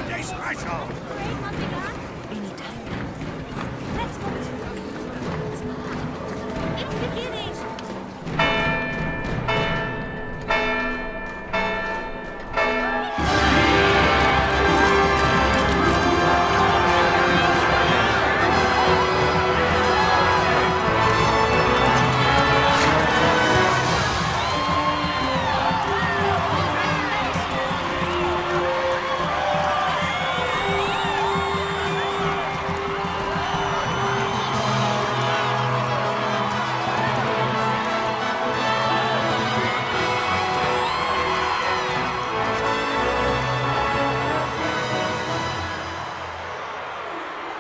Day special! Anytime. Let's go. It's beginning.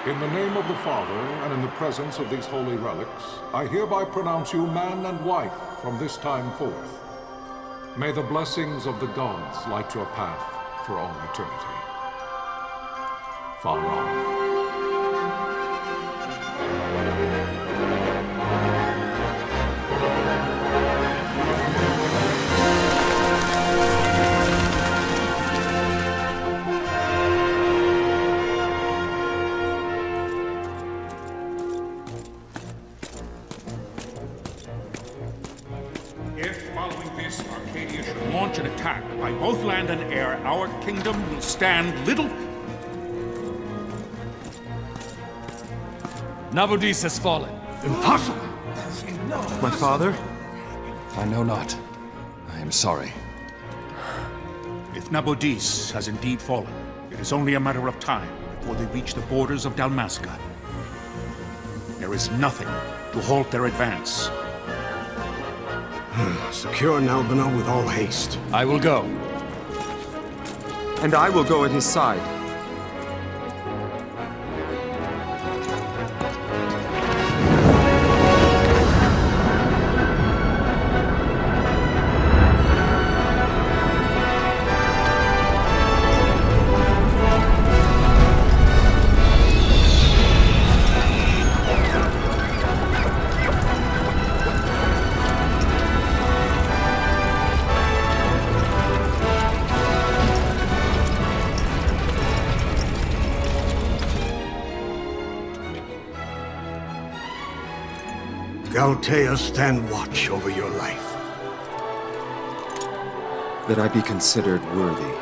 In the name of the Father, and in the presence of these holy relics, I hereby pronounce you man and wife from this time forth. May the blessings of the gods light your path for all eternity. Far on. Launch an attack by both land and air, our kingdom will stand little... Nabudis has fallen. Impossible! My father? I know not. I am sorry. If Nabudis has indeed fallen, it is only a matter of time before they reach the borders of Dalmasca. There is nothing to halt their advance. Secure Nalbina with all haste. I will go. And I will go at his side. Galtea, stand watch over your life. That I be considered worthy.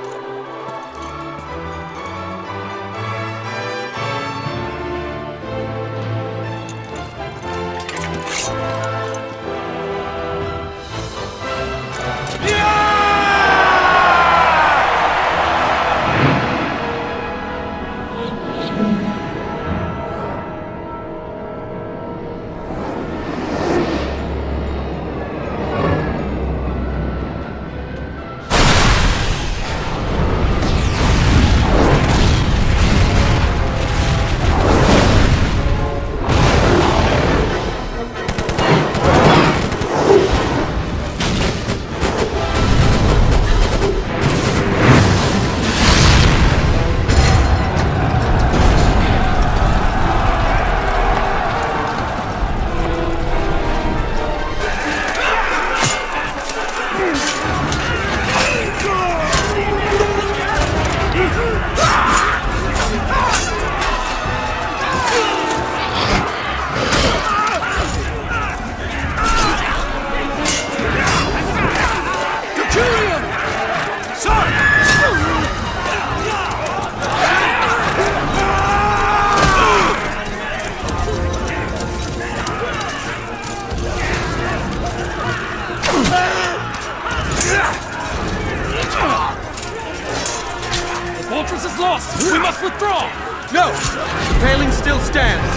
Fortress is lost! We must withdraw! No! The paling still stands!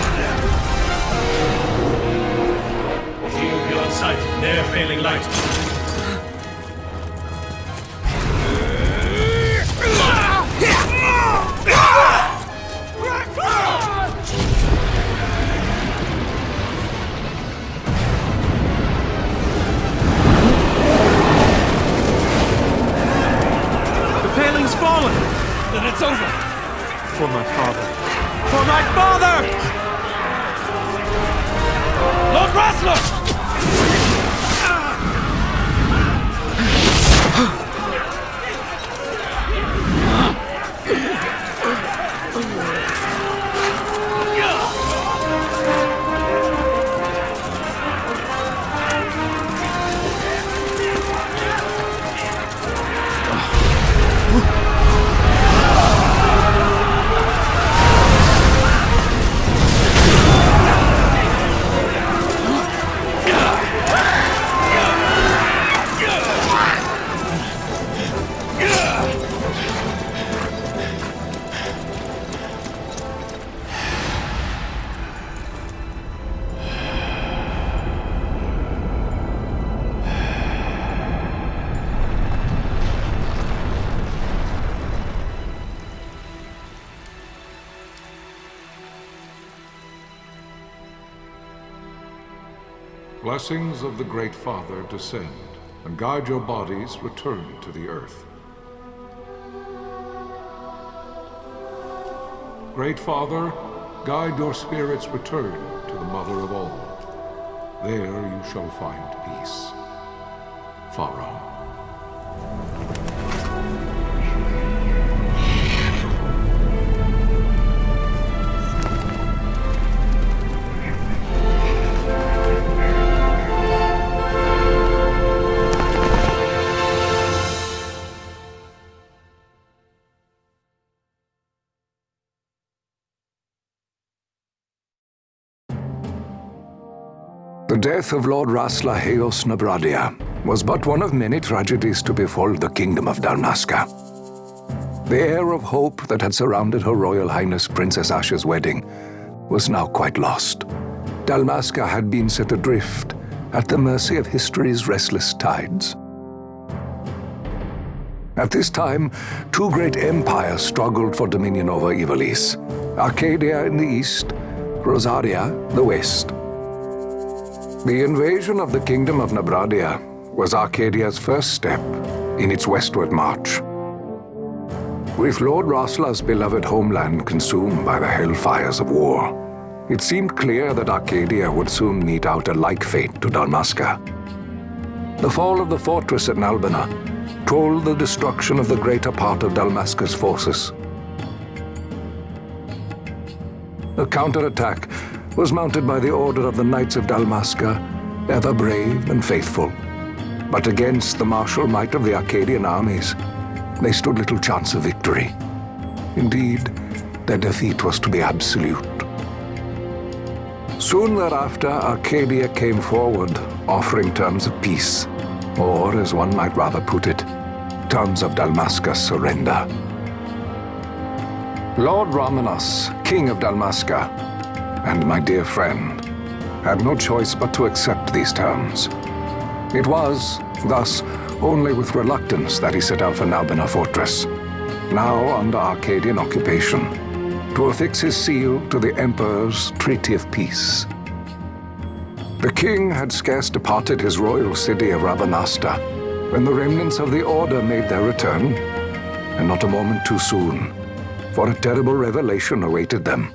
Shield beyond sight, ne'er failing light. The paling's fallen! Then it's over! For my father. For my father! Lord Rasler! blessings of the Great Father descend, and guide your bodies return to the earth. Great Father, guide your spirits return to the Mother of all. There you shall find peace. Pharaoh. The death of Lord Rasla Heos Nabradia was but one of many tragedies to befall the Kingdom of Dalmasca. The air of hope that had surrounded Her Royal Highness Princess Asha's wedding was now quite lost. Dalmasca had been set adrift at the mercy of history's restless tides. At this time, two great empires struggled for dominion over Ivalice: Arcadia in the east, Rosaria the west. The invasion of the Kingdom of Nabradia was Arcadia's first step in its westward march. With Lord Rasla's beloved homeland consumed by the hellfires of war, it seemed clear that Arcadia would soon mete out a like fate to Dalmasca. The fall of the fortress at Nalbina told the destruction of the greater part of Dalmasca's forces. A counterattack was mounted by the order of the Knights of Dalmasca, ever brave and faithful. But against the martial might of the Arcadian armies, they stood little chance of victory. Indeed, their defeat was to be absolute. Soon thereafter, Arcadia came forward, offering terms of peace, or, as one might rather put it, terms of Dalmasca's surrender. Lord Ramenas, King of Dalmasca, and my dear friend, had no choice but to accept these terms. It was, thus, only with reluctance that he set out for Nalbina Fortress, now under Arcadian occupation, to affix his seal to the Emperor's Treaty of Peace. The king had scarce departed his royal city of Rabanasta when the remnants of the Order made their return, and not a moment too soon, for a terrible revelation awaited them.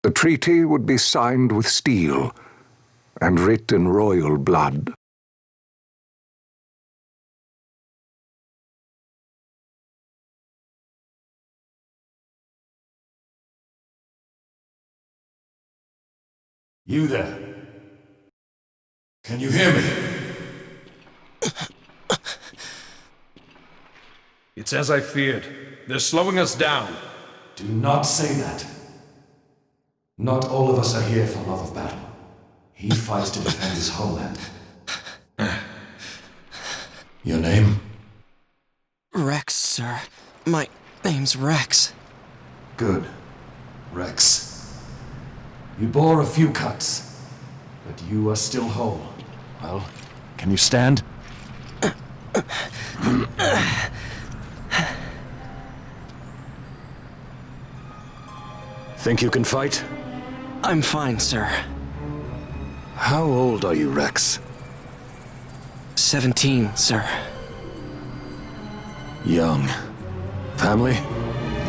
The treaty would be signed with steel and writ in royal blood. You there? Can you hear me? It's as I feared. They're slowing us down. Do not say that. Not all of us are here for love of battle. He fights to defend his homeland. Your name? Rex, sir. My name's Rex. Good. Rex. You bore a few cuts, but you are still whole. Well, can you stand? Think you can fight? I'm fine, sir. How old are you, Rex? 17, sir. Young. Family?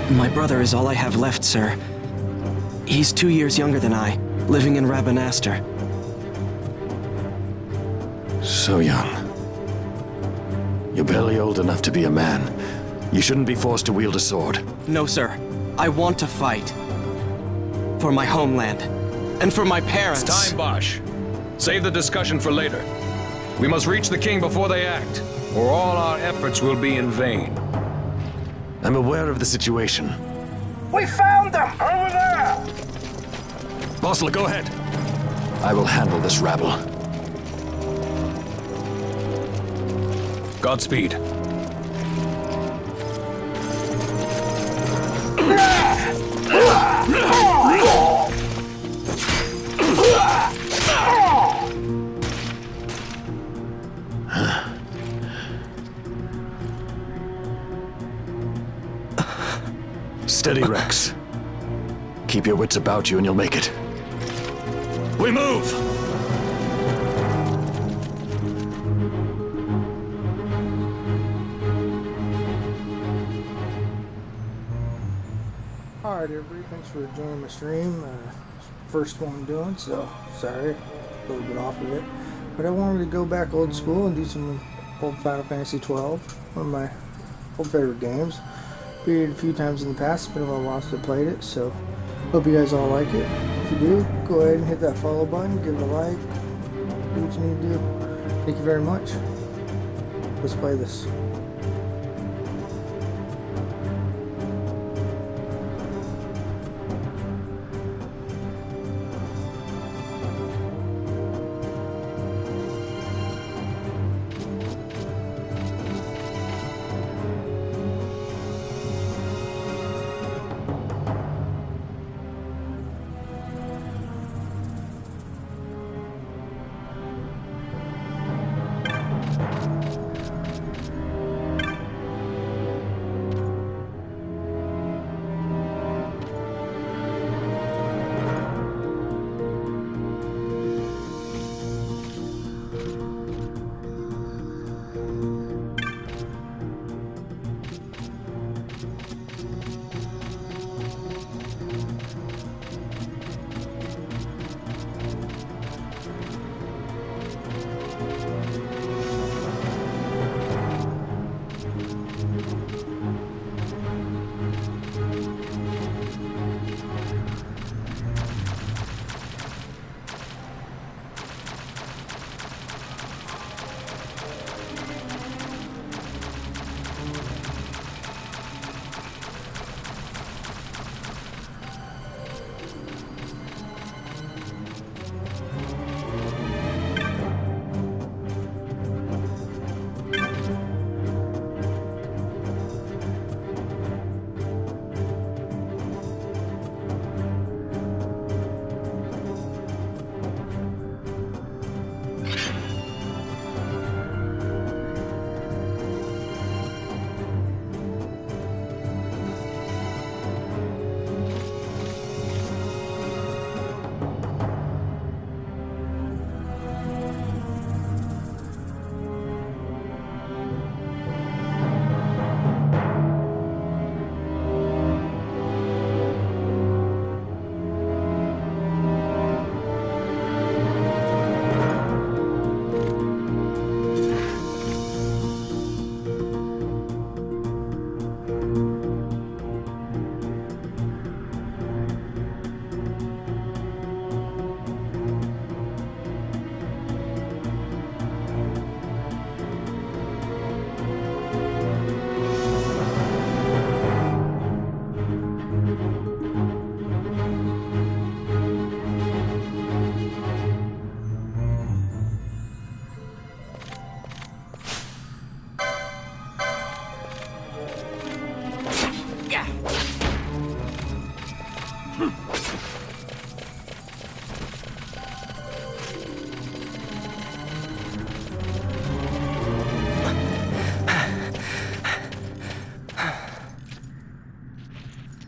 My brother is all I have left, sir. He's 2 years younger than I, living in Rabanastre. So young. You're barely old enough to be a man. You shouldn't be forced to wield a sword. No, sir. I want to fight. For my homeland. And for my parents. It's time, Bosch. Save the discussion for later. We must reach the king before they act, or all our efforts will be in vain. I'm aware of the situation. We found them! Over there! Bossler, go ahead. I will handle this rabble. Godspeed. Steady, Rex. Keep your wits about you and you'll make it. We move! Alright everybody, thanks for joining my stream. First one I'm doing, so sorry, a little bit off of it. But I wanted to go back old school and do some old Final Fantasy XII, one of my old favorite games. Beat it a few times in the past, it's been a while since I played it, so hope you guys all like it. If you do, go ahead and hit that follow button, give it a like, do what you need to do. Thank you very much. Let's play this.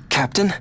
Captain?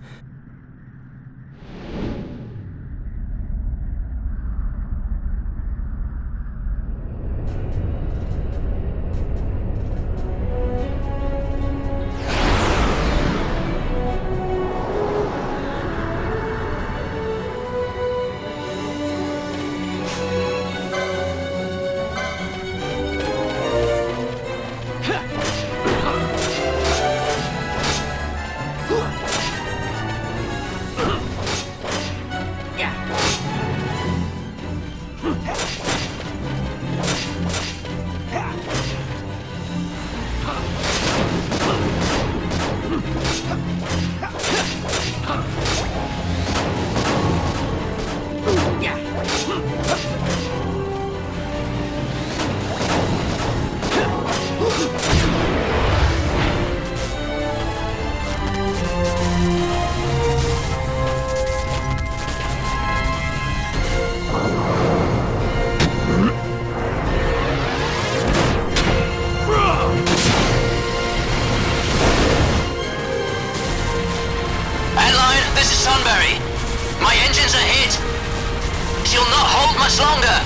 Rex, you'll not hold much longer.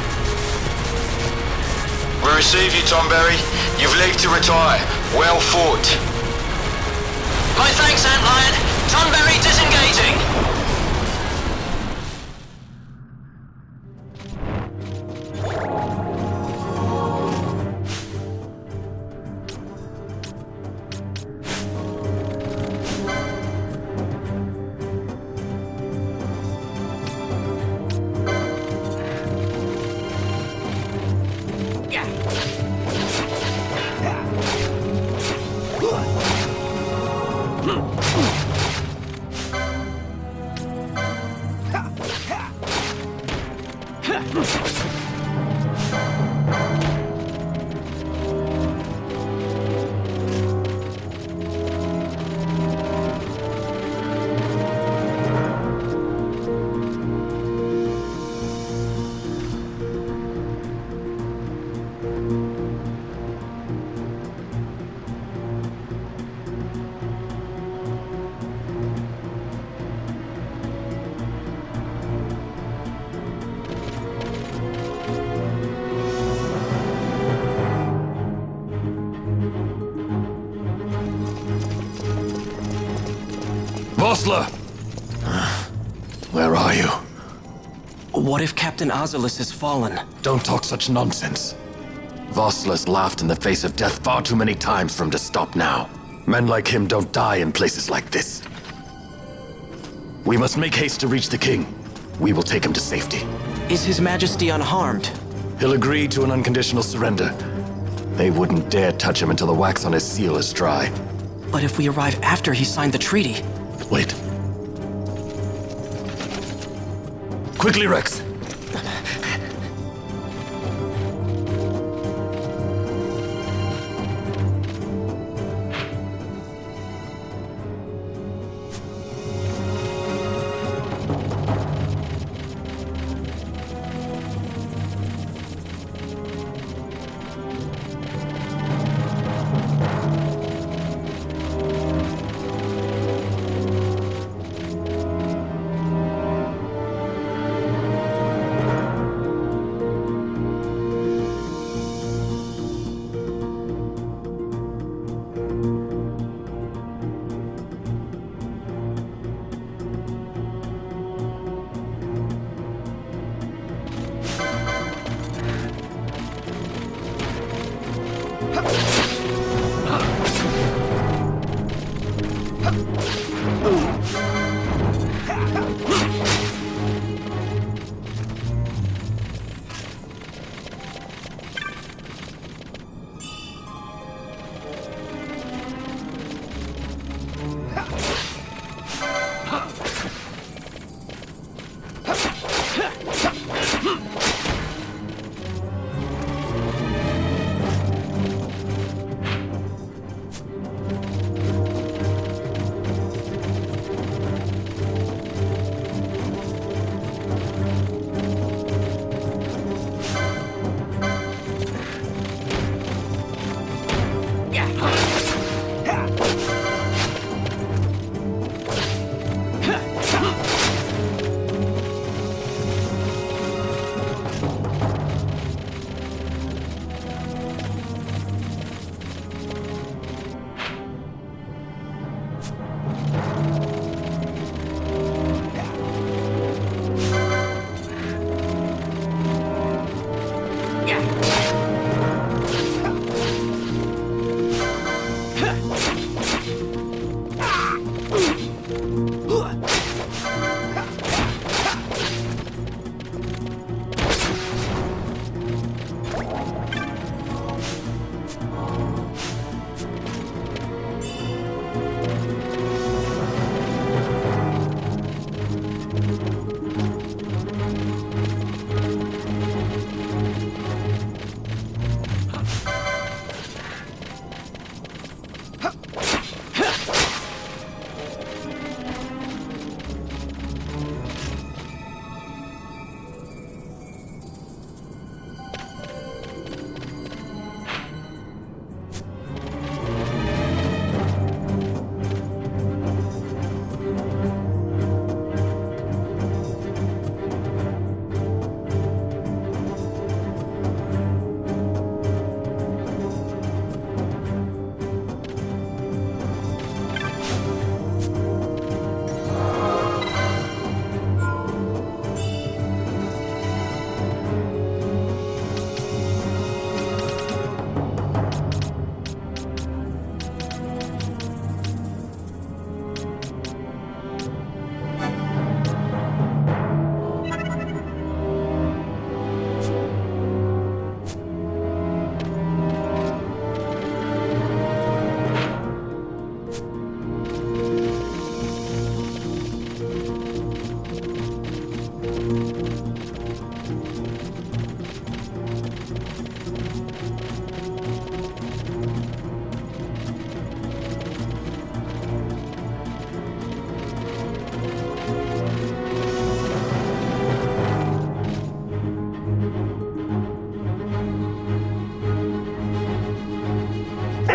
We receive you, Tomberry. You've leave to retire. Well fought. My thanks, Antlion. Tonberry disengaging. Vossler! Where are you? What if Captain Oculus has fallen? Don't talk such nonsense. Vossler's laughed in the face of death far too many times for him to stop now. Men like him don't die in places like this. We must make haste to reach the king. We will take him to safety. Is His Majesty unharmed? He'll agree to an unconditional surrender. They wouldn't dare touch him until the wax on his seal is dry. But if we arrive after he signed the treaty... Wait. Quickly, Rex!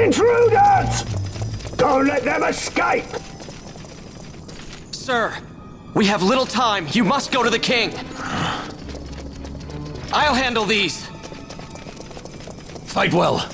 Intruders! Don't let them escape! Sir, we have little time. You must go to the king. I'll handle these. Fight well.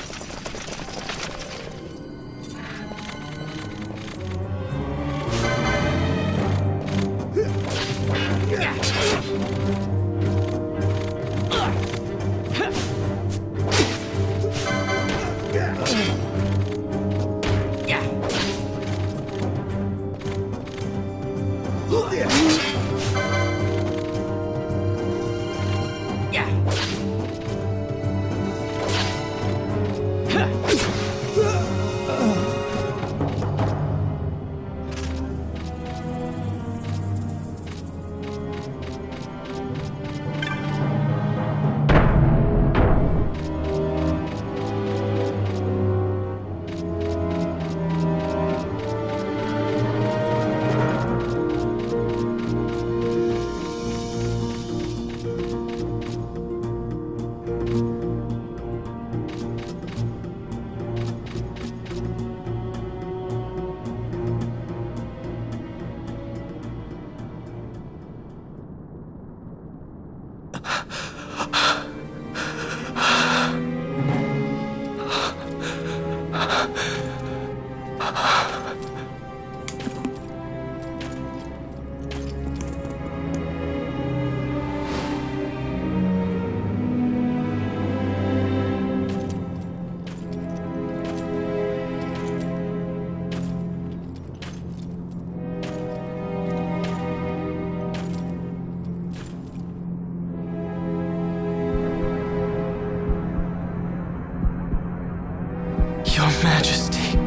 Your Majesty.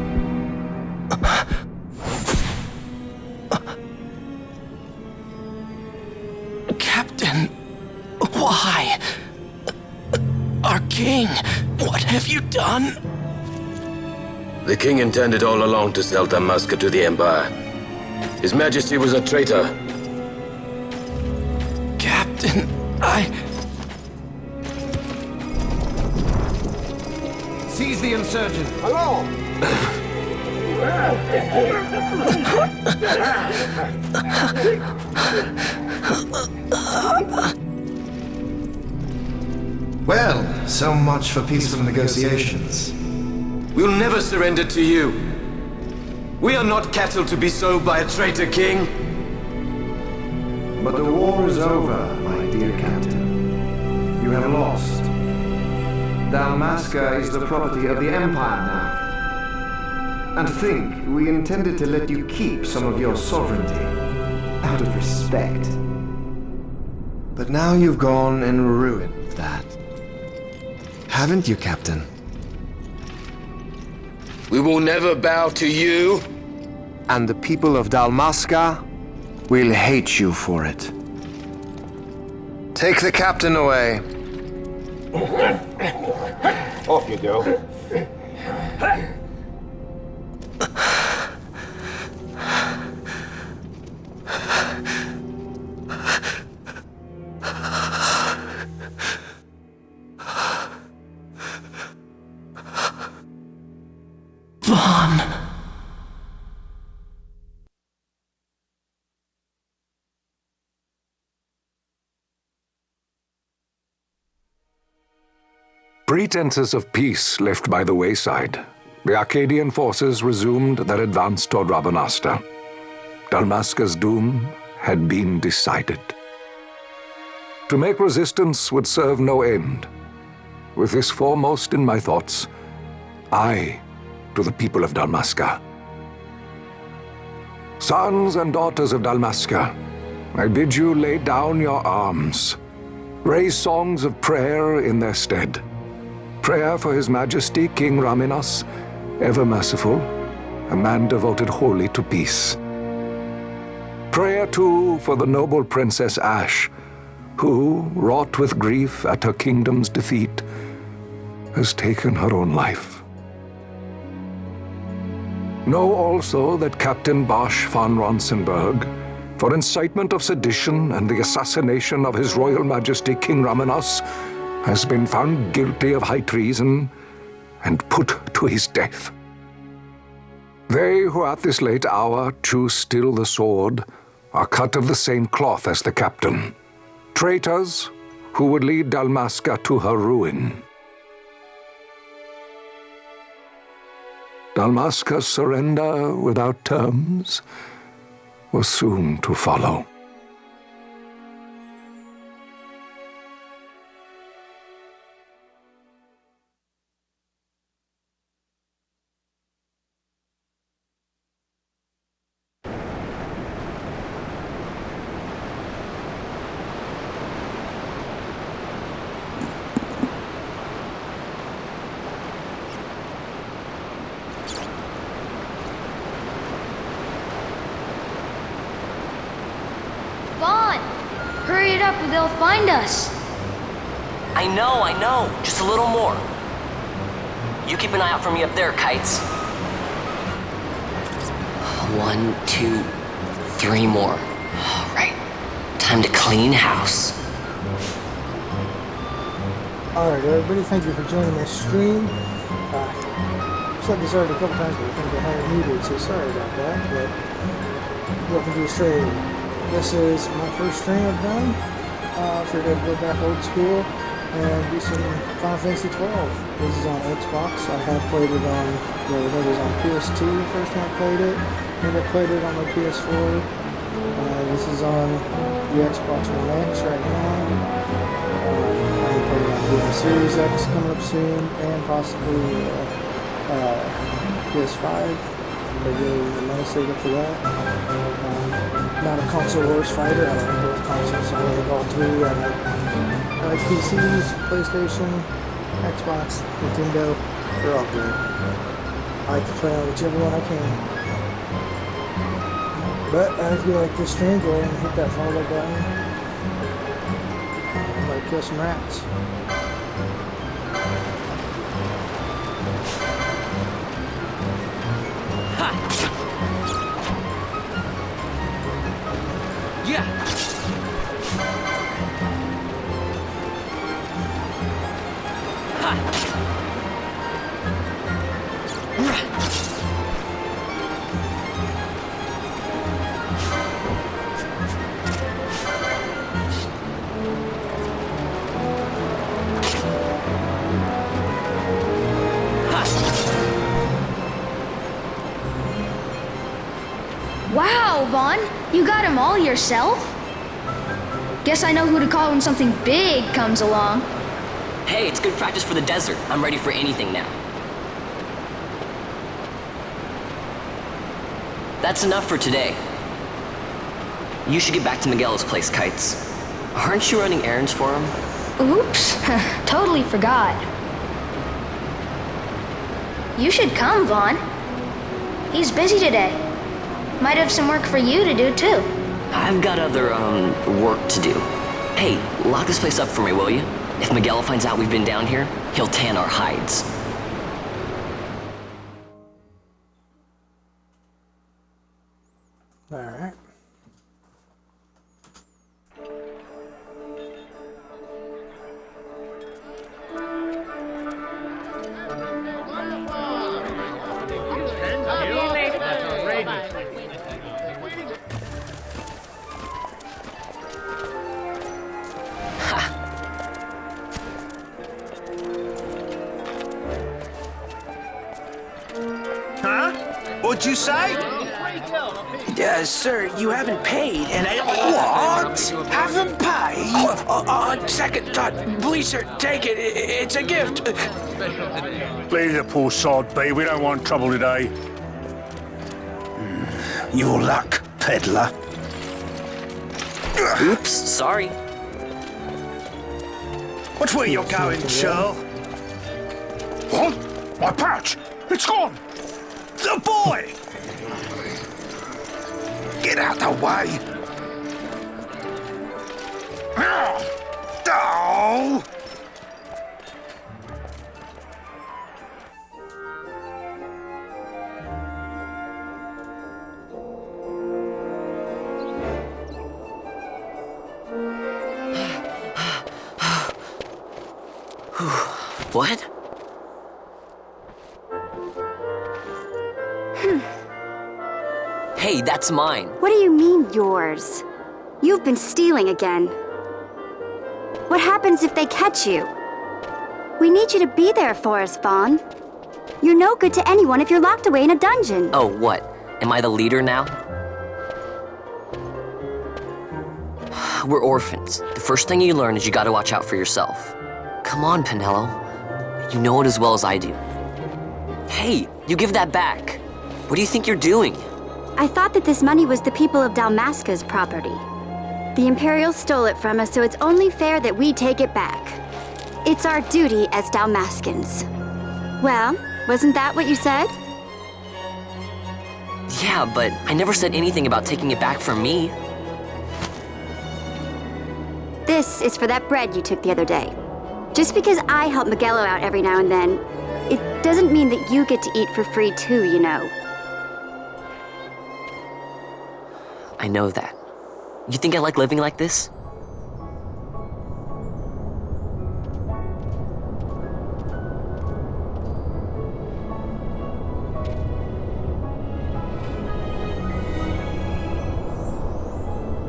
Captain, why? Our king, what have you done? The king intended all along to sell Dalmasca to the Empire. His Majesty was a traitor. Captain, Seize the insurgent. Hello! Well, so much for peaceful negotiations. We'll never surrender to you. We are not cattle to be sold by a traitor king. But the war is over, my dear captain. You have lost. Dalmasca is the property of the Empire now. And think, we intended to let you keep some of your sovereignty, out of respect. But now you've gone and ruined that. Haven't you, Captain? We will never bow to you. And the people of Dalmasca will hate you for it. Take the captain away. Off you go. Pretenses of peace left by the wayside, the Arcadian forces resumed their advance toward Rabanasta. Dalmasca's doom had been decided. To make resistance would serve no end. With this foremost in my thoughts, I to the people of Dalmasca. Sons and daughters of Dalmasca, I bid you lay down your arms. Raise songs of prayer in their stead. Prayer for His Majesty King Raminas, ever merciful, a man devoted wholly to peace. Prayer, too, for the noble Princess Ash, who, wrought with grief at her kingdom's defeat, has taken her own life. Know also that Captain Bosch von Ronsenberg, for incitement of sedition and the assassination of His Royal Majesty King Raminas, has been found guilty of high treason and put to his death. They who at this late hour choose still the sword are cut of the same cloth as the captain. Traitors who would lead Dalmasca to her ruin. Dalmasca's surrender without terms was soon to follow. Vaughn! Hurry it up or they'll find us. I know. Just a little more. You keep an eye out for me up there, Kites. 1, 2, 3 more. All right. Time to clean house. Alright, everybody, thank you for joining my stream. I've said this already a couple times, but I think I had it muted, so sorry about that. But welcome to the stream. This is my first stream I've done. Figured I'd go back old school and do some Final Fantasy XII. This is on Xbox. I have played it on, it was on PS2 the first time I played it, and I played it on my PS4. This is on the Xbox One X right now. I'm planning on doing Series X coming up soon, and possibly PS5. I really want to save up for that. Not a console wars fighter. I like both consoles. I like all three. I like PCs, PlayStation, Xbox, Nintendo. They're all good. I like to play on whichever one I can. But if you like this stream, go ahead and hit that follow button. I'm gonna kill some rats. Wow, Vaughn, you got him all yourself? Guess I know who to call when something big comes along. Hey, it's good practice for the desert. I'm ready for anything now. That's enough for today. You should get back to Miguel's place, Kites. Aren't you running errands for him? Oops, totally forgot. You should come, Vaughn. He's busy today. Might have some work for you to do, too. I've got other, work to do. Hey, lock this place up for me, will you? If Miguel finds out we've been down here, he'll tan our hides. All right. What'd you say? Sir, you haven't paid, and I... What? Haven't paid? On second thought, please, sir, take it. It's a gift. Leave the poor sod be. We don't want trouble today. Your luck, peddler. Oops, sorry. Watch where you're going, Charles. What? My pouch! It's gone! The boy! Get out the way! Oh! What? Hey, that's mine. What do you mean, yours? You've been stealing again. What happens if they catch you? We need you to be there for us, Vaughn. You're no good to anyone if you're locked away in a dungeon. Oh, what? Am I the leader now? We're orphans. The first thing you learn is you gotta watch out for yourself. Come on, Pinello. You know it as well as I do. Hey, you give that back. What do you think you're doing? I thought that this money was the people of Dalmasca's property. The Imperials stole it from us, so it's only fair that we take it back. It's our duty as Dalmascans. Well, wasn't that what you said? Yeah, but I never said anything about taking it back from me. This is for that bread you took the other day. Just because I help Miguelo out every now and then, it doesn't mean that you get to eat for free too, you know. I know that. You think I like living like this?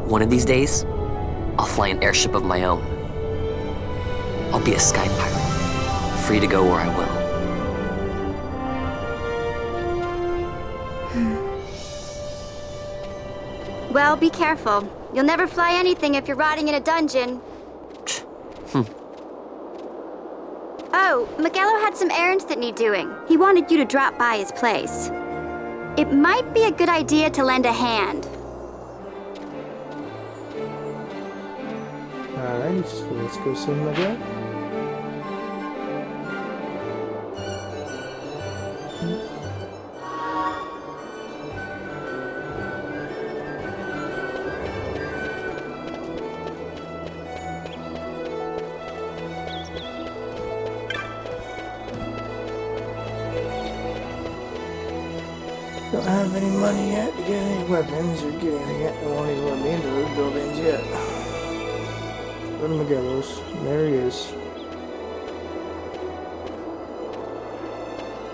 One of these days, I'll fly an airship of my own. I'll be a sky pirate, free to go where I will. Well, be careful. You'll never fly anything if you're rotting in a dungeon. Oh, Miguelo had some errands that need doing. He wanted you to drop by his place. It might be a good idea to lend a hand. Alrighty, so let's go see Miguel. Don't have any money yet to get any weapons or get any yet. They won't even let me into those buildings yet. Go to Miguelo's. There he is.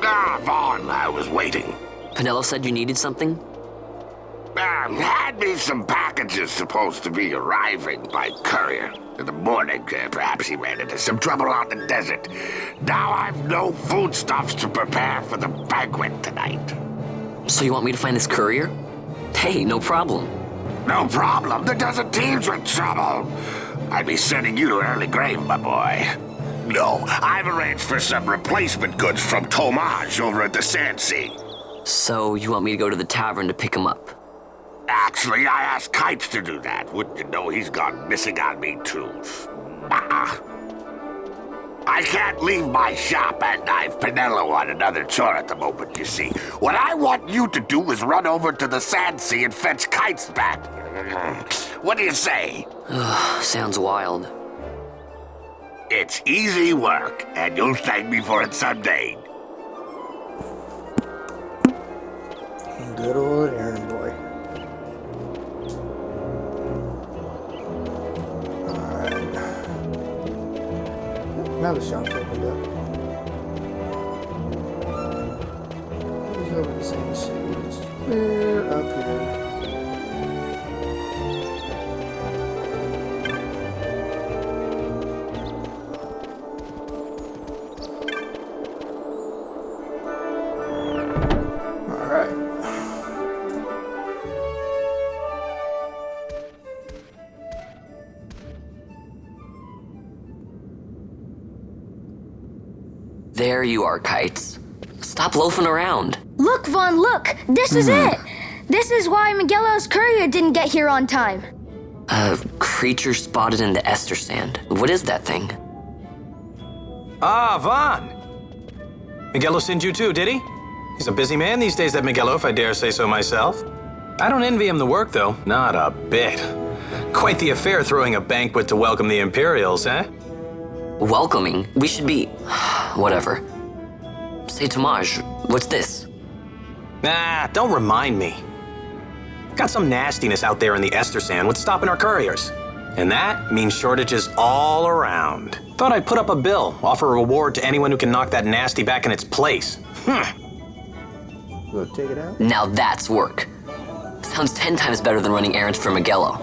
Ah, Vaughn, I was waiting. Pinello said you needed something? Had me some packages supposed to be arriving by courier. In the morning, perhaps he ran into some trouble out in the desert. Now I've no foodstuffs to prepare for the banquet tonight. So you want me to find this courier? Hey, no problem. No problem. The desert teems with trouble. I'd be sending you to an early grave, my boy. No, I've arranged for some replacement goods from Tomage over at the Sand Sea. So you want me to go to the tavern to pick him up? Actually, I asked Kites to do that. Wouldn't you know he's gone missing on me, too? I can't leave my shop, and I've Pinello on another chore at the moment, you see. What I want you to do is run over to the Sand Sea and fetch Kites back. What do you say? Sounds wild. It's easy work, and you'll thank me for it someday. Good old errand boy. Alright. Now the shop's opened up. Who's over the same seats? We're up here. There you are, Kites. Stop loafing around. Look, Vaughn, look! This is it! This is why Miguelo's courier didn't get here on time. A creature spotted in the Ester Sand. What is that thing? Ah, Vaughn! Miguelo sent you too, did he? He's a busy man these days, that Miguelo, if I dare say so myself. I don't envy him the work, though. Not a bit. Quite the affair throwing a banquet to welcome the Imperials, eh? Welcoming? We should be... whatever. Say, Tomage, what's this? Nah, don't remind me. Got some nastiness out there in the Ester Sand. What's stopping our couriers? And that means shortages all around. Thought I'd put up a bill, offer a reward to anyone who can knock that nasty back in its place. Go take it out. Now that's work. Sounds 10 times better than running errands for Miguelo.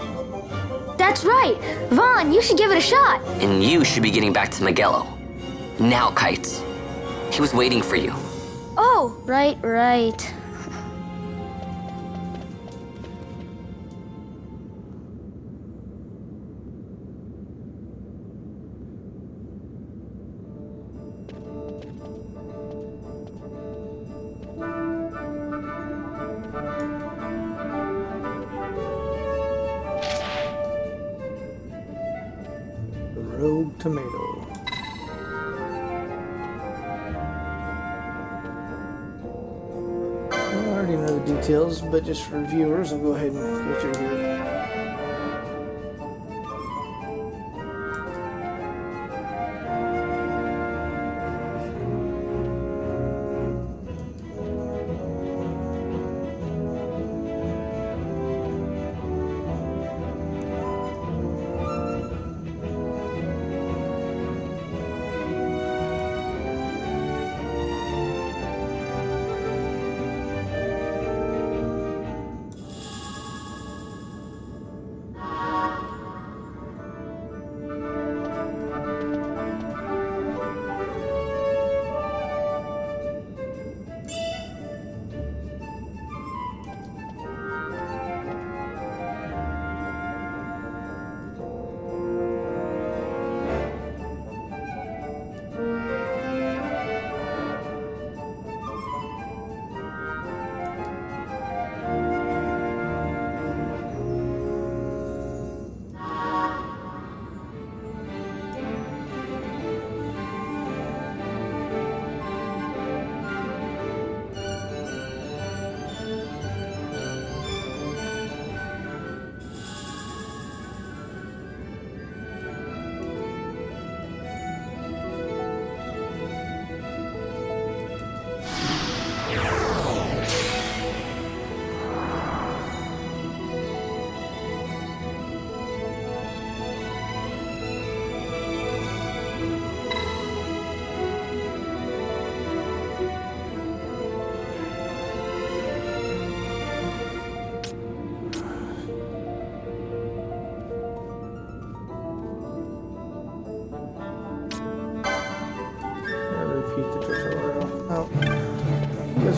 That's right. Vaughn, you should give it a shot. And you should be getting back to Miguelo. Now, Kites. He was waiting for you. Oh, right. Rogue tomato. I already know the details, but just for viewers, I'll go ahead and go through here.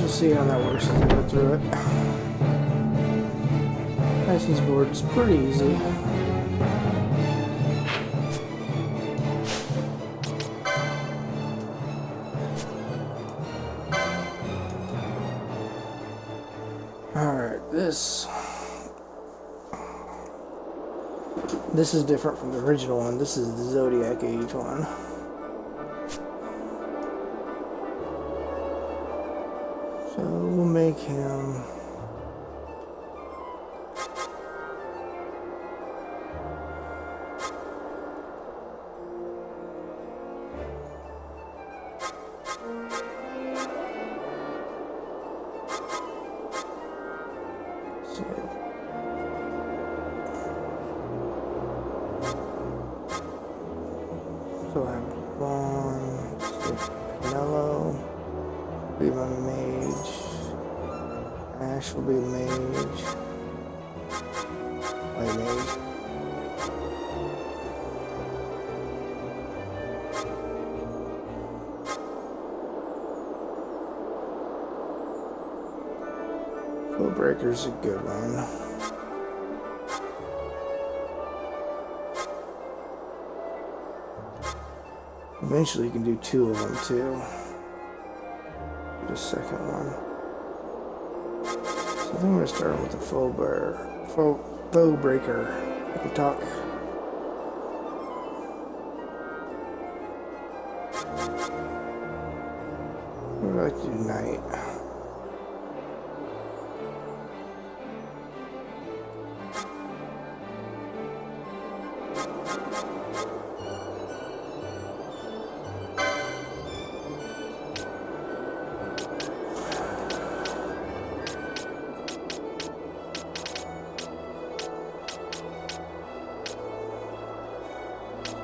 See how that works as I go through it. License board's pretty easy. Alright, this is different from the original one. This is the Zodiac Age one. So we'll make him so I have one, Canelo, be my mage. Ash will be a mage. White mage. Flow Breaker's a good one. Eventually you can do two of them too. Do the second one. So I think we're gonna start with the Foe Breaker. I can talk. What would I like to do night?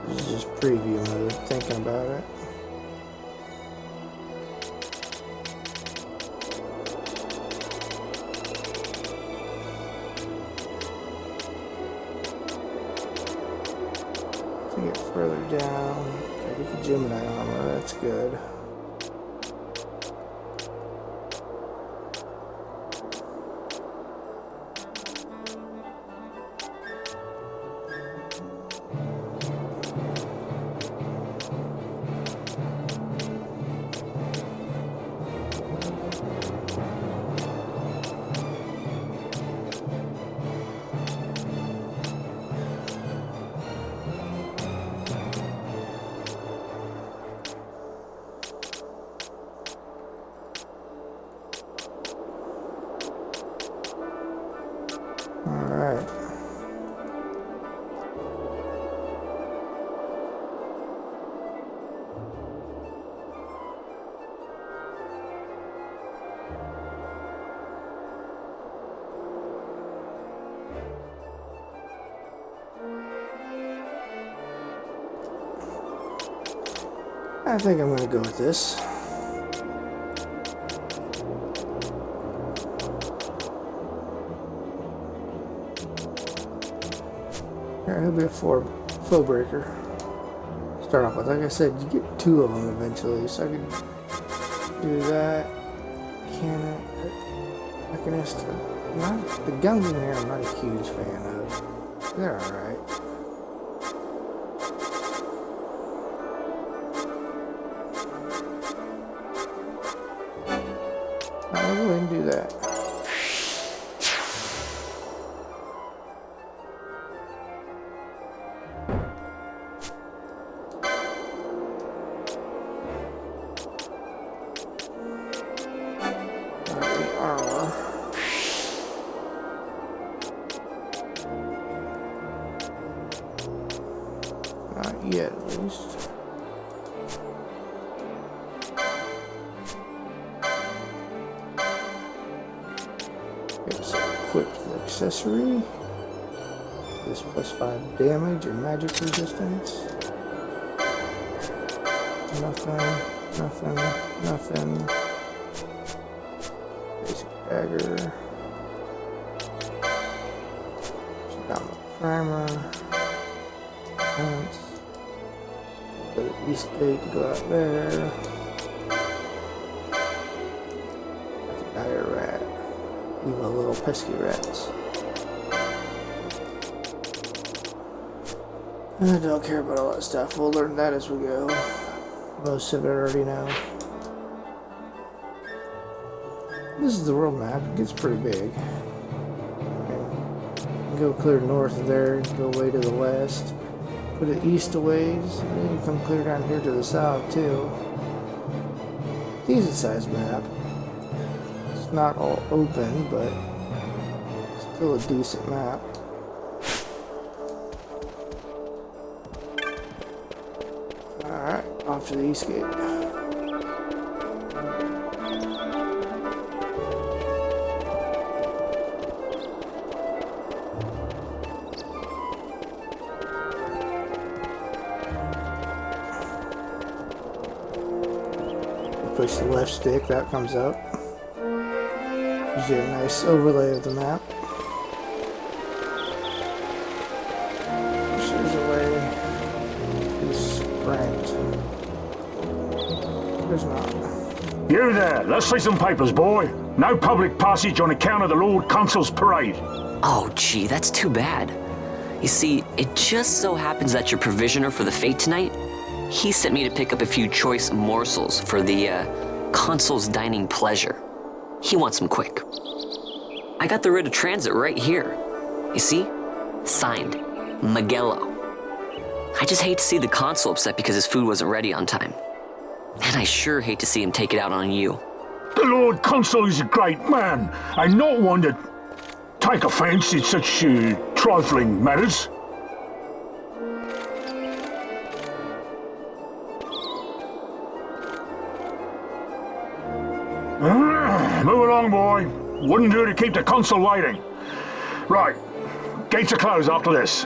This is just preview mode, thinking about it. Get further down. I get the Gemini armor, that's good. Alright. I think I'm going to go with this. It'll be a foe breaker. Start off with, like I said, you get 2 of them eventually, so I could do that. Cannon, mechanist. Not the guns in here. I'm not a huge fan of. They're all right. I'll go ahead and do that. Not yet, at least. It's equipped the accessory. This +5 damage and magic resistance. Nothing. Basic dagger. Down the primer. Go to the east gate to go out there. That's a dire rat. Evil little pesky rats. I don't care about all that stuff. We'll learn that as we go. Most of it already know. This is the world map. It gets pretty big. Go clear north of there, go way to the west, go to the east a ways, and then you come clear down here to the south too. Decent sized map. It's not all open, but still a decent map. Alright, off to the east gate. Push the left stick, that comes up. Gives you a nice overlay of the map. Pushes away. Sprint. There's not. You there, let's see some papers, boy. No public passage on account of the Lord Consul's parade. Oh, gee, that's too bad. You see, it just so happens that your provisioner for the fete tonight, he sent me to pick up a few choice morsels for the, Consul's dining pleasure. He wants them quick. I got the writ of transit right here. You see? Signed, Magello. I just hate to see the Consul upset because his food wasn't ready on time. And I sure hate to see him take it out on you. The Lord Consul is a great man, and not one to take offence in such trifling matters. Move along, boy. Wouldn't do to keep the Consul waiting. Right. Gates are closed after this.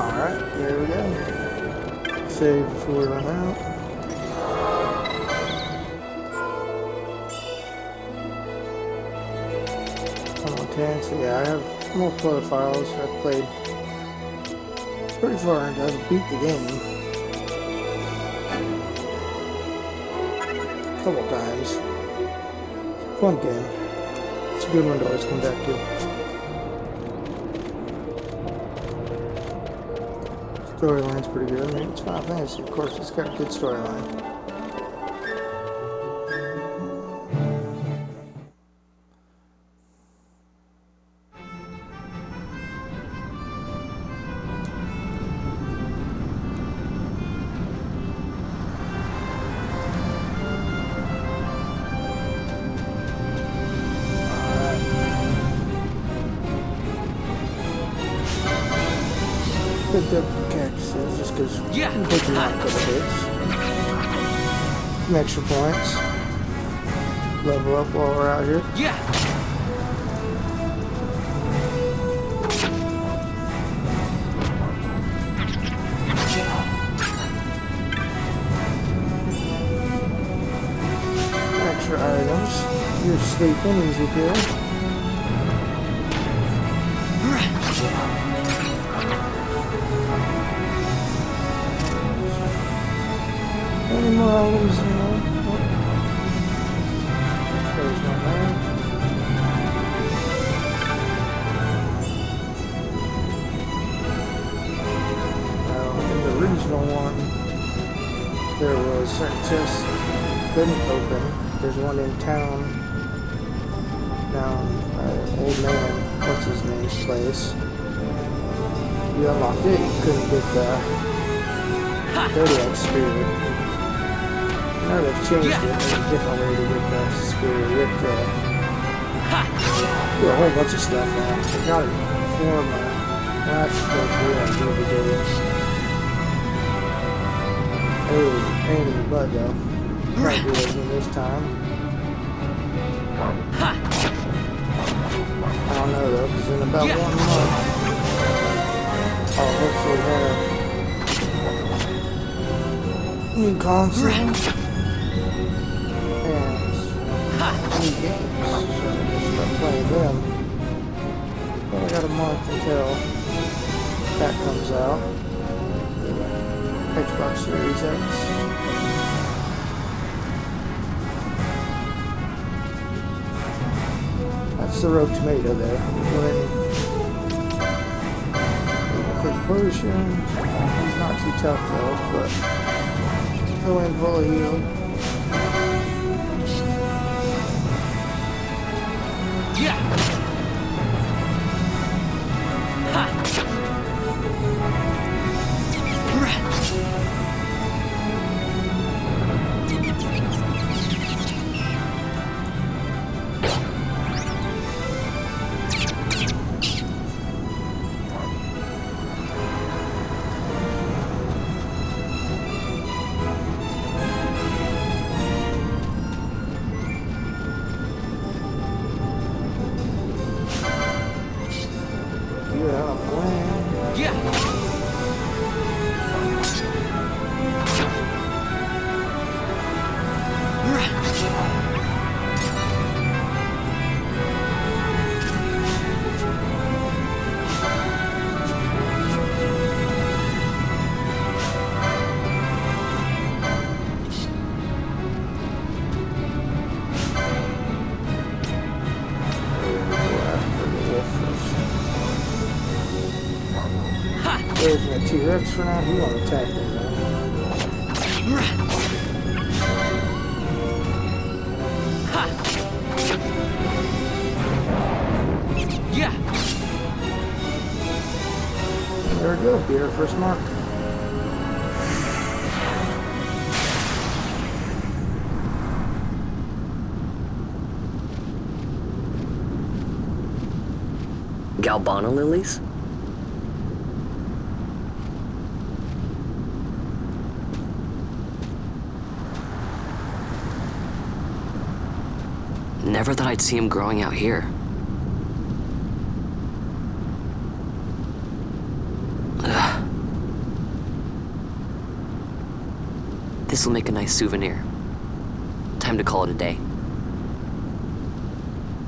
Alright, there we go. Save before we run out. 10, so yeah, I have multiple other files. I've played pretty far into I've beat the game a couple times. Fun game. It's a good one to always come back to. Storyline's pretty good. I mean, it's Final Fantasy, of course. It's got a good storyline. Picked up cactuses just because we picked them out a couple hits. Some extra points. Level up while we're out here. Extra items. You're sleeping, easy kill. Any more items, you know? Oh. There's one there. In the original one, there was certain chests couldn't open. There's one in town. Down old man, what's his name's place. You unlocked it, you couldn't get the Zodiac Spirit. Now they've changed it. There's a different way to get the spirit. You have to do a whole bunch of stuff now. I got it before my last playthrough. I really did it. Oh, pain in the butt though. Can't do it this time. I don't know though, because in about 1 month, I'll hopefully have new console. New games, so I'm gonna start playing them. But I got a month until that comes out. Xbox Series X. That's the Rogue Tomato there. Quick potion. He's not too tough though, but go in full heal. There's a T-Rex for now. He won't attack me though. There we go. Beat our first mark. Galbana lilies? Never thought I'd see him growing out here. This'll make a nice souvenir. Time to call it a day.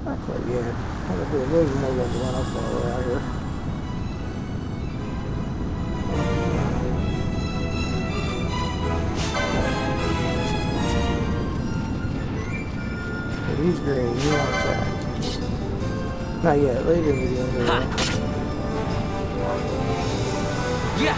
Alright, Not quite yet. I'm gonna do a little more leveling up while we're out here. But he's green. You want that? Not yet. Later in the game. Yeah.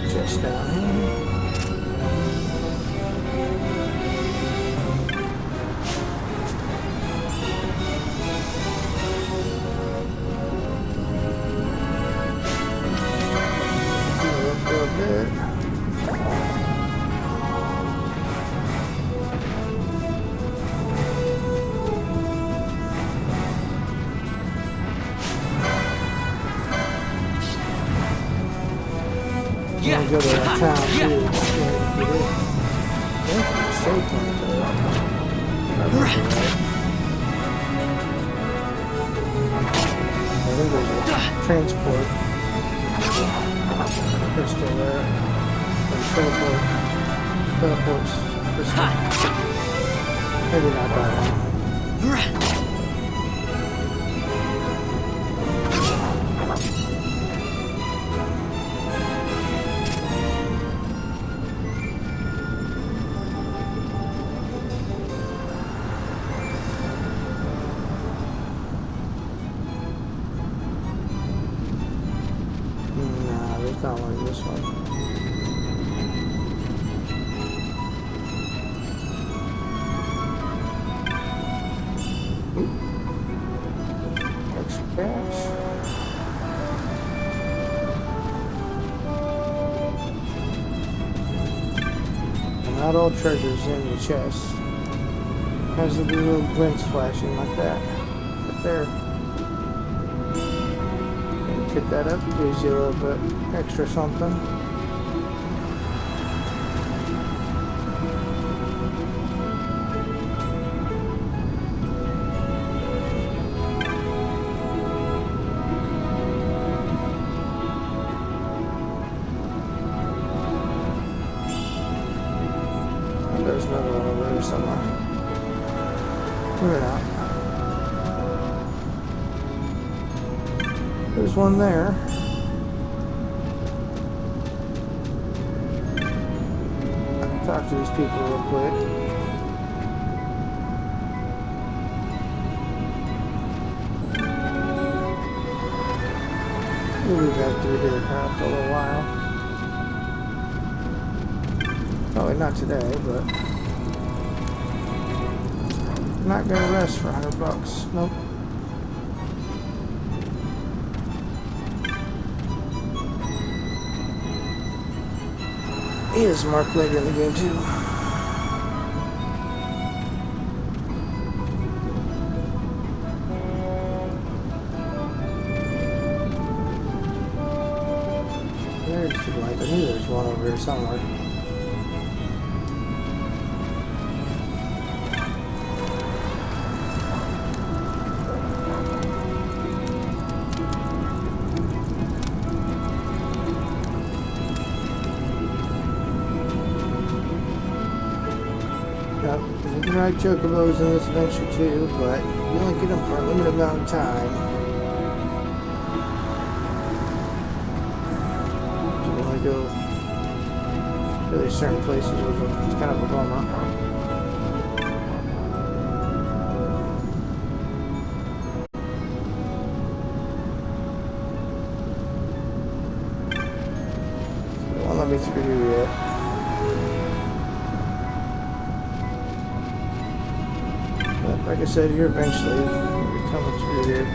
Just down here. Up a bit. Yeah. Go to that town too. Safe one there. I think there's a transport. Crystal there. And teleports. Crystal. Maybe not that one. Nah, there's not like this one. Extra cash. And not all treasures in the chest. Has the little glints flashing like that. Right there. Get that up, gives you a little bit extra something. And there's another one over there somewhere. Maybe not. There's one there. I'll talk to these people real quick. We'll be back through here after a little while. Probably not today, but not gonna rest for $100. Nope. He is marked later in the game too. There's the light. I knew there's one over here somewhere. You can ride chocobos in this adventure too, but you only get them for a limited amount of time. You only go really certain places, it's kind of a bummer. They won't let me through here yet. Like I said, you're eventually coming through here.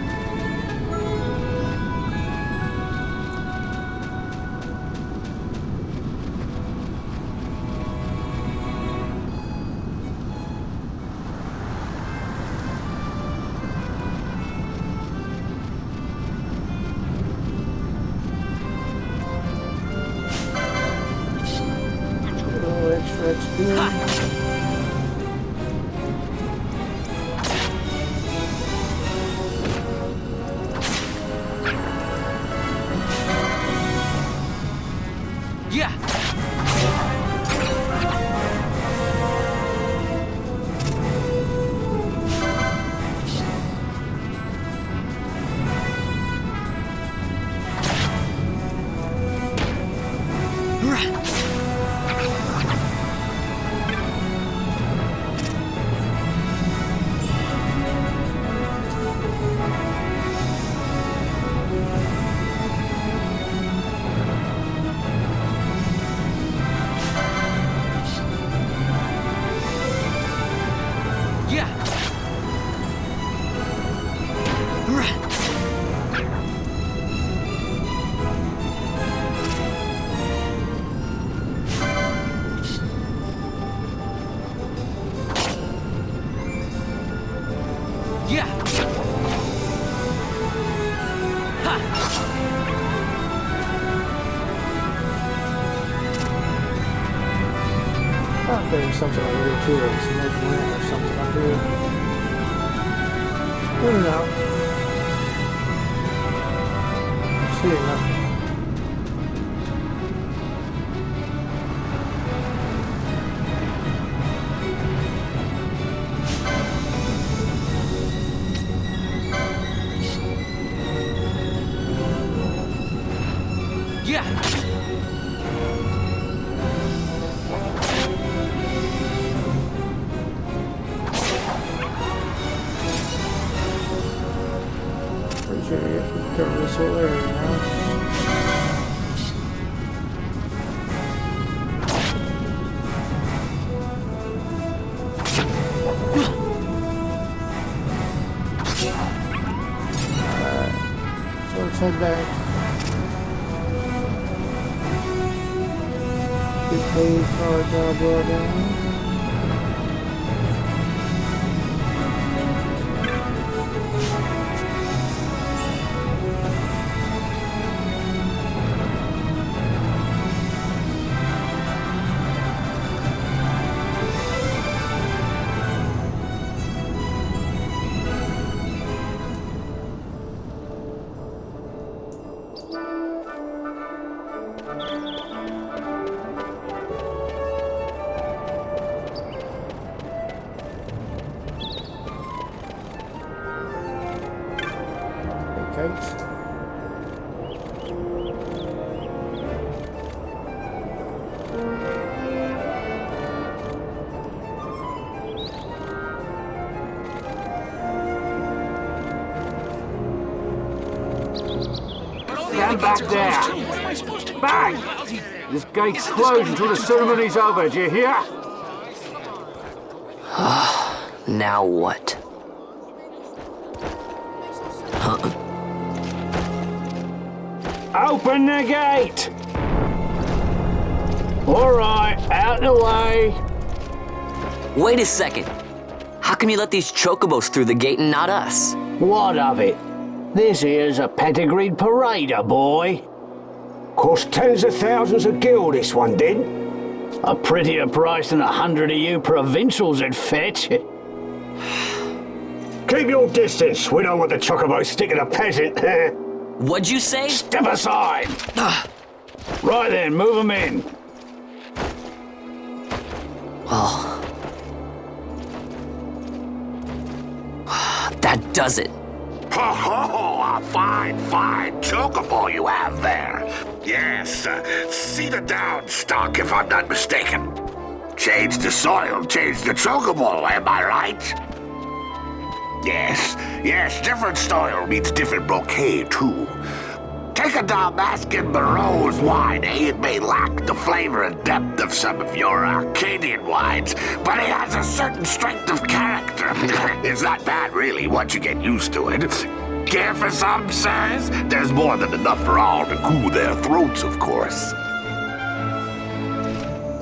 XP. I thought there was something over here too, like some red lamp or something up here. I don't know. See nothing. Cover this whole area now. Alright, so let's head back. Get paid for our job well done. Stand back there! Back! This gate's closed until the ceremony's over, do you hear? Now what? Open the gate! Alright, out the way! Wait a second! How come you let these chocobos through the gate and not us? What of it? This here's a pedigreed parader, boy. Cost tens of thousands of gil, this one did. A prettier price than 100 of you provincials would fetch. Keep your distance. We don't want the chocobos sticking a peasant. What'd you say? Step aside. Right then, move them in. Well, that does it. Ho ho! A fine chocobo you have there. Yes, cedar down stock if I'm not mistaken. Change the soil, change the chocobo, am I right? Yes, different soil means different bouquet too. Take a Dalmascan Barrow's wine, It may lack the flavor and depth of some of your Arcadian wines, but it has a certain strength of character. It's not bad, really, once you get used to it. Care for some, sirs? There's more than enough for all to cool their throats, of course.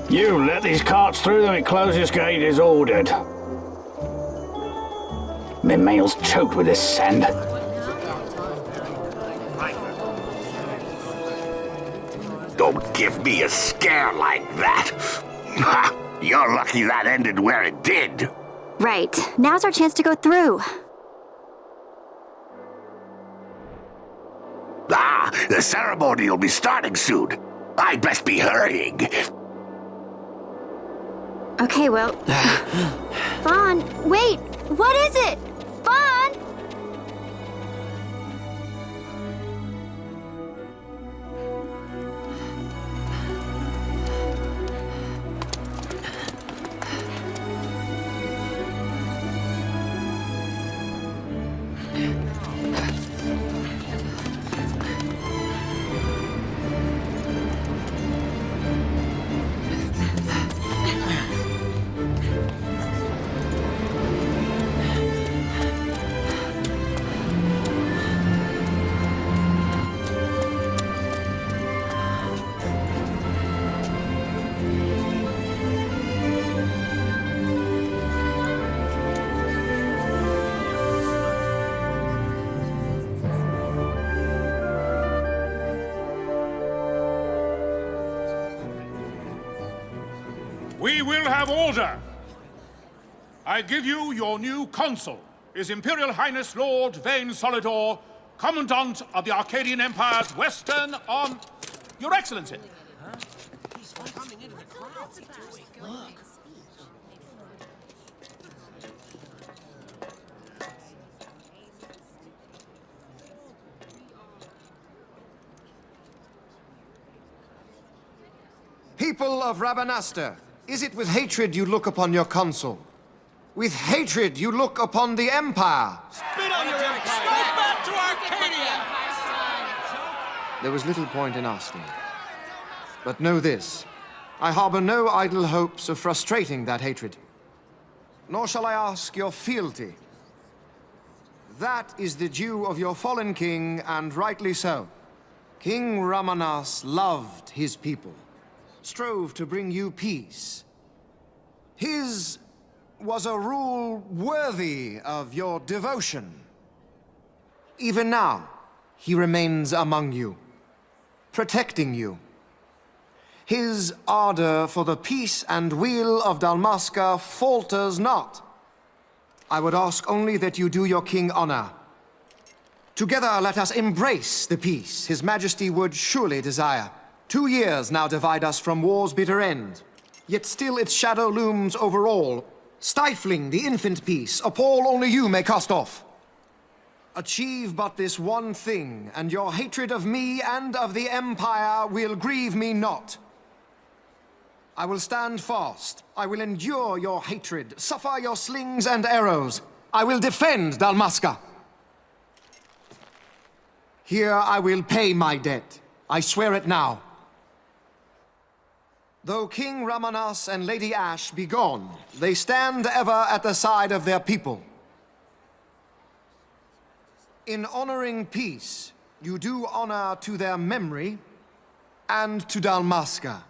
You let these carts through when closest gate is ordered. My mail's choked with this sand. Don't give me a scare like that. You're lucky that ended where it did. Right. Now's our chance to go through. Ah, the ceremony will be starting soon. I'd best be hurrying. Okay, well... Vaughn, wait! What is it? Vaughn! We will have order. I give you your new consul, His Imperial Highness Lord Vane Solidor, Commandant of the Arcadian Empire's Western on... Your Excellency. People of Rabanastre, is it with hatred you look upon your consul? With hatred you look upon the Empire? Spit on your empire! Strike back to Arcadia! There was little point in asking. But know this, I harbor no idle hopes of frustrating that hatred. Nor shall I ask your fealty. That is the due of your fallen king, and rightly so. King Ramanas loved his people, strove to bring you peace. His was a rule worthy of your devotion. Even now, he remains among you, protecting you. His ardor for the peace and weal of Dalmasca falters not. I would ask only that you do your king honor. Together let us embrace the peace His Majesty would surely desire. 2 years now divide us from war's bitter end, yet still its shadow looms over all, stifling the infant peace a pall only you may cast off. Achieve but this one thing, and your hatred of me and of the Empire will grieve me not. I will stand fast. I will endure your hatred, suffer your slings and arrows. I will defend Dalmasca. Here I will pay my debt. I swear it now. Though King Ramanas and Lady Ash be gone, they stand ever at the side of their people. In honoring peace, you do honor to their memory and to Dalmasca.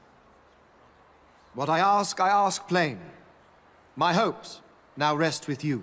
What I ask plain. My hopes now rest with you.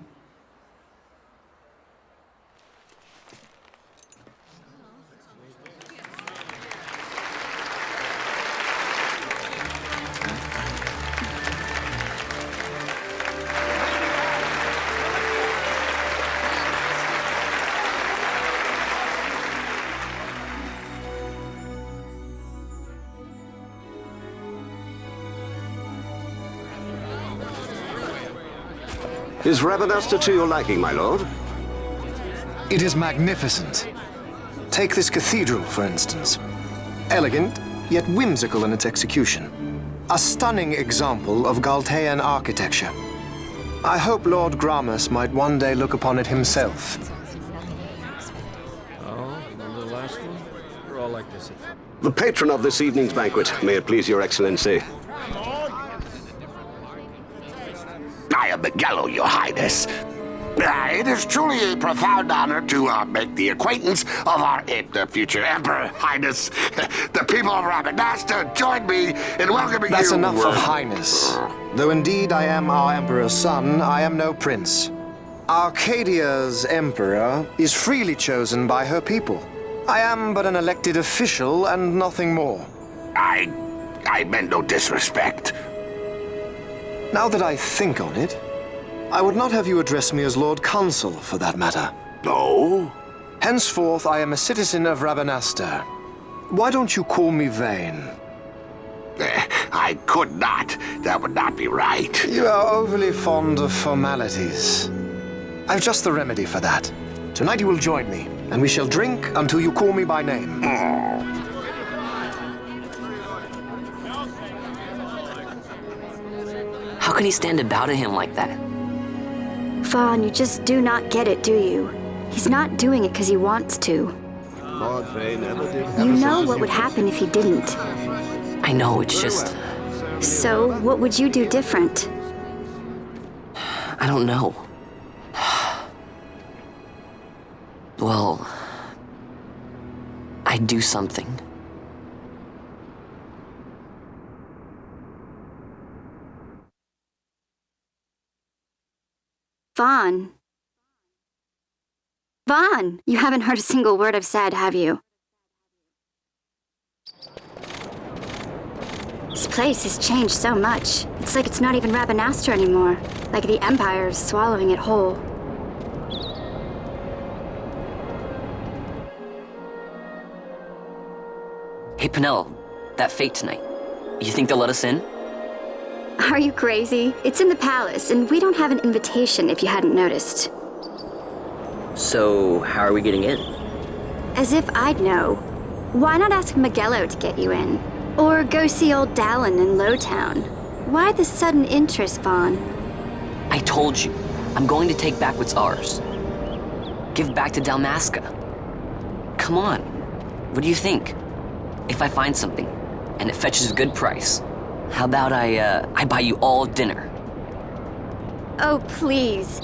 Is Rabanastre to your liking, my lord? It is magnificent. Take this cathedral, for instance. Elegant, yet whimsical in its execution. A stunning example of Galtean architecture. I hope Lord Gramus might one day look upon it himself. Oh, remember the last one? We're all like this. The patron of this evening's banquet, may it please your excellency. I am Miguel, your highness. It is truly a profound honor to make the acquaintance of our future emperor, highness. The people of Rabanastre join me in welcoming you. That's enough of highness. Though indeed I am our emperor's son, I am no prince. Arcadia's emperor is freely chosen by her people. I am but an elected official and nothing more. I meant no disrespect. Now that I think on it, I would not have you address me as Lord Consul, for that matter. No? Henceforth, I am a citizen of Rabanastre. Why don't you call me Vane? I could not. That would not be right. You are overly fond of formalities. I've just the remedy for that. Tonight you will join me, and we shall drink until you call me by name. How can he stand about him like that? Fawn, you just do not get it, do you? He's not doing it because he wants to. Lord Vane never did. You know what would happen if he didn't. I know, it's just... So, what would you do different? I don't know. Well... I'd do something. Vaughn. Vaughn! You haven't heard a single word I've said, have you? This place has changed so much. It's like it's not even Rabanastre anymore. Like the Empire is swallowing it whole. Hey, Penel, that fete tonight. You think they'll let us in? Are you crazy? It's in the palace, and we don't have an invitation if you hadn't noticed. So, how are we getting in? As if I'd know. Why not ask Magello to get you in? Or go see old Dallin in Lowtown? Why the sudden interest, Vaughn? I told you, I'm going to take back what's ours. Give back to Dalmasca. Come on, what do you think? If I find something, and it fetches a good price, how about I buy you all dinner? Oh, please.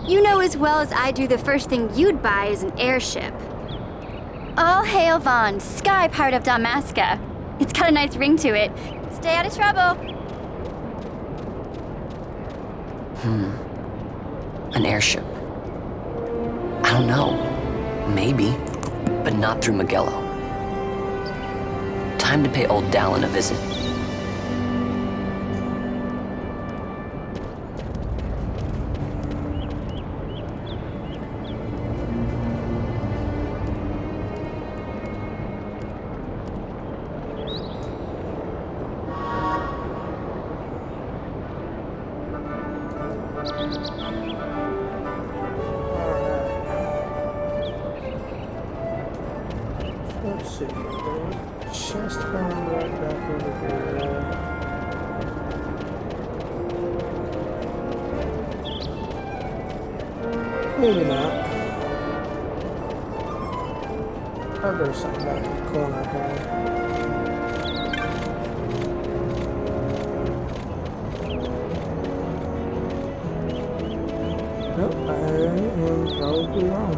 You know as well as I do the first thing you'd buy is an airship. All hail Vaughn, Sky Pirate of Dalmasca. It's got a nice ring to it. Stay out of trouble. An airship. I don't know. Maybe, but not through Magello. Time to pay old Dallin a visit. Let's see. Chest arm right back over here. Maybe not. Oh, there's something back in the corner here. Nope, I am probably wrong.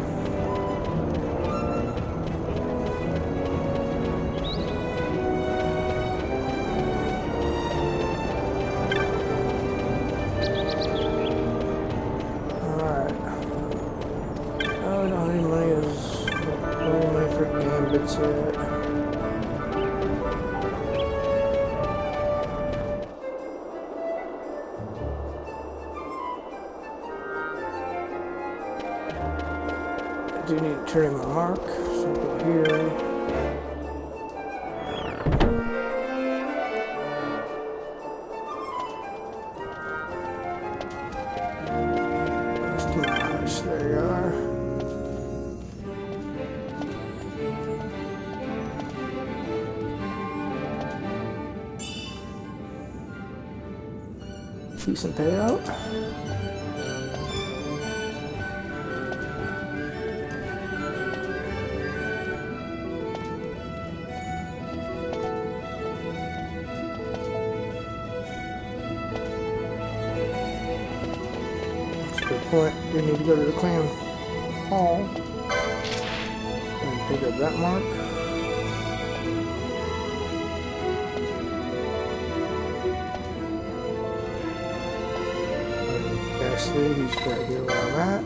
I do need to turn in my mark, so I'll go here. That's too much. There you are. Decent payout. That's a good point. We need to go to the clan hall and pick up that mark. He's right here where I'm at.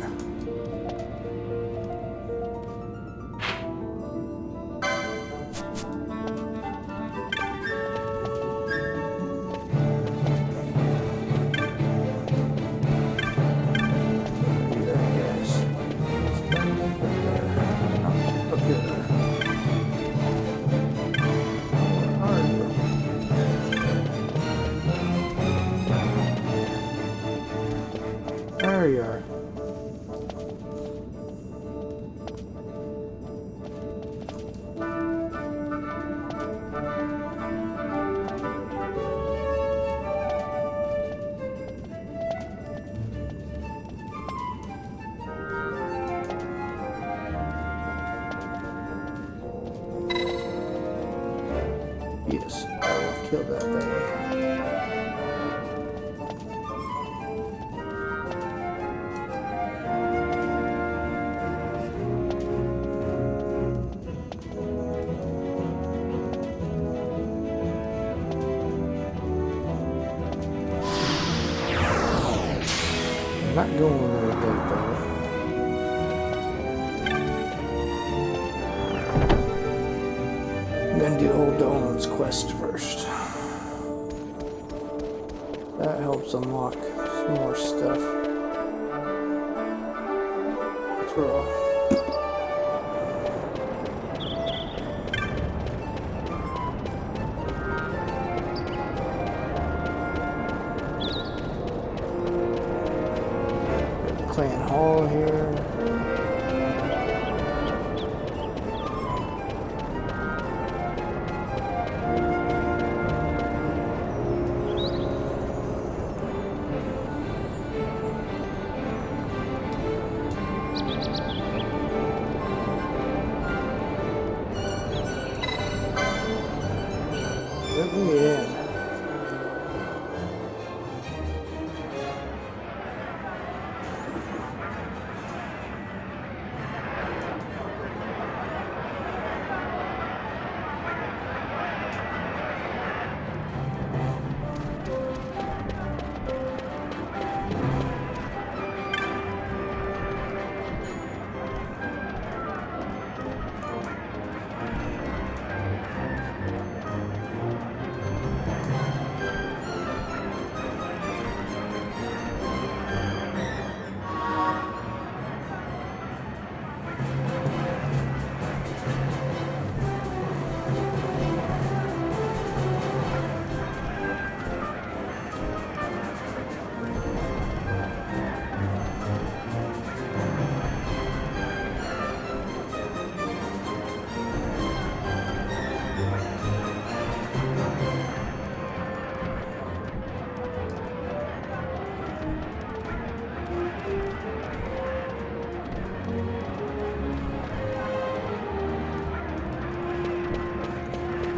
Yes, I will kill that thing. Not going very good though. I'm gonna do Old Dolan's quest first. That helps unlock some more stuff. Let's roll. Clan Hall here. Let me in.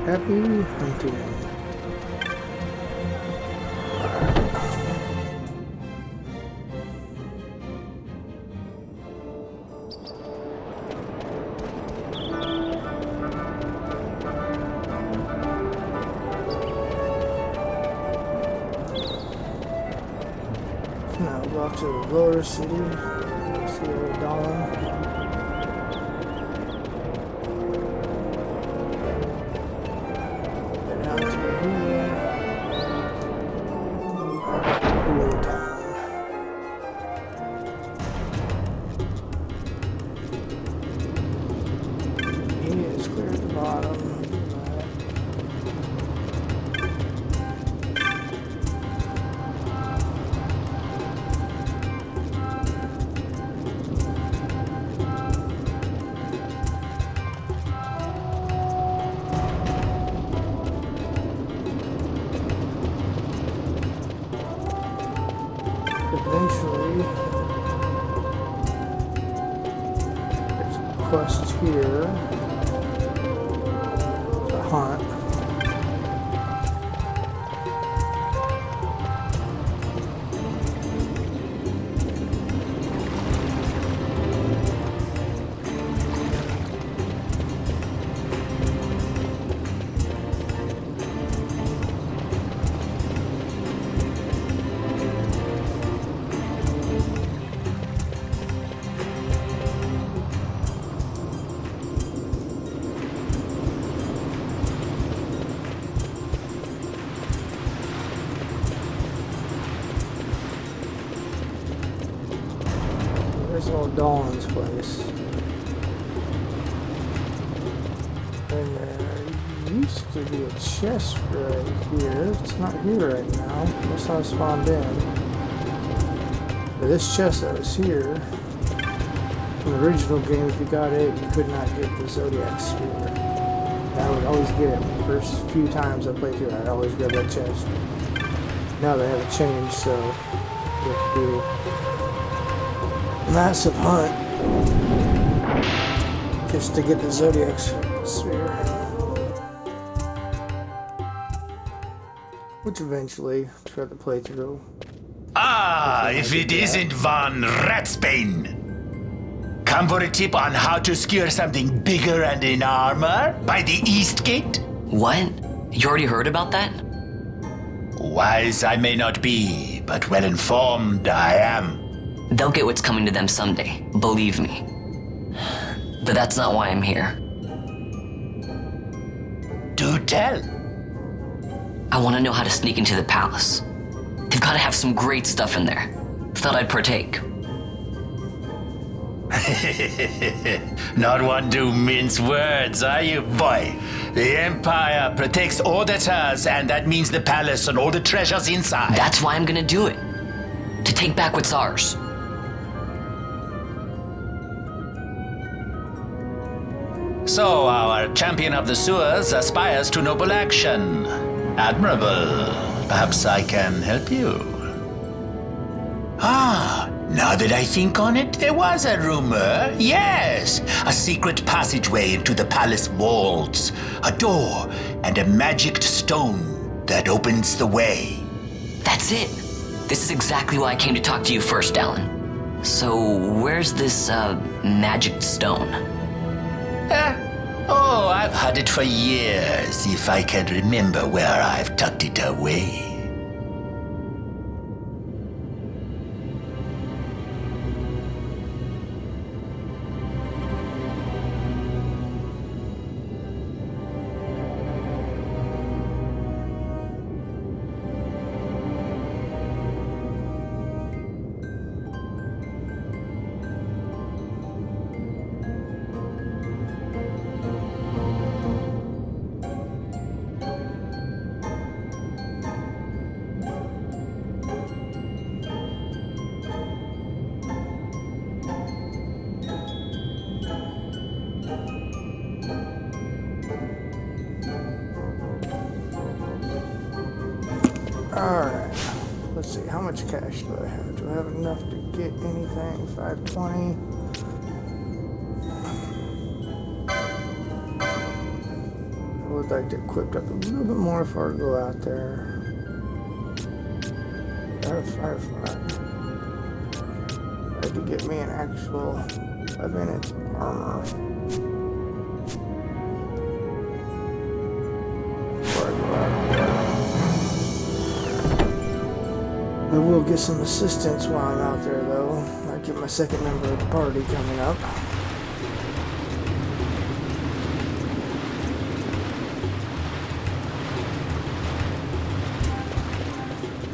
Happy hunting. Now go off to the lower city. See Old Dolan. Eventually, there's a quest here to hunt. There's Old Dolan's place. And there used to be a chest right here. It's not here right now. That's how I spawned in. But this chest that was here, in the original game, if you got it, you could not get the Zodiac Sphere. I would always get it. The first few times I played through it, I'd always grab that chest. Now they have it changed, so you have to do massive hunt just to get the Zodiac Sphere. which eventually throughout the playthrough. Ah, if it isn't Von Ratsbane. Come for a tip on how to secure something bigger and in armor by the East Gate? What? You already heard about that? Wise I may not be, but well informed I am. They'll get what's coming to them someday, believe me. But that's not why I'm here. Do tell. I want to know how to sneak into the palace. They've got to have some great stuff in there. Thought I'd partake. Not one to mince words, are you, boy? The Empire protects all that's hers, and that means the palace and all the treasures inside. That's why I'm gonna do it. To take back what's ours. So, our champion of the sewers aspires to noble action. Admirable. Perhaps I can help you. Ah, now that I think on it, there was a rumor. Yes, a secret passageway into the palace walls. A door and a magic stone that opens the way. That's it. This is exactly why I came to talk to you first, Alan. So, where's this, magic stone? Oh, I've had it for years, if I can remember where I've tucked it away. Alright, let's see, how much cash do I have? Do I have enough to get anything? 520. I would like to equip up a little bit more before I go out there. Firefly. I had to get me an actual 5-minute armor. Before I go out there. I will get some assistance while I'm out there, though. I get my second member of the party coming up.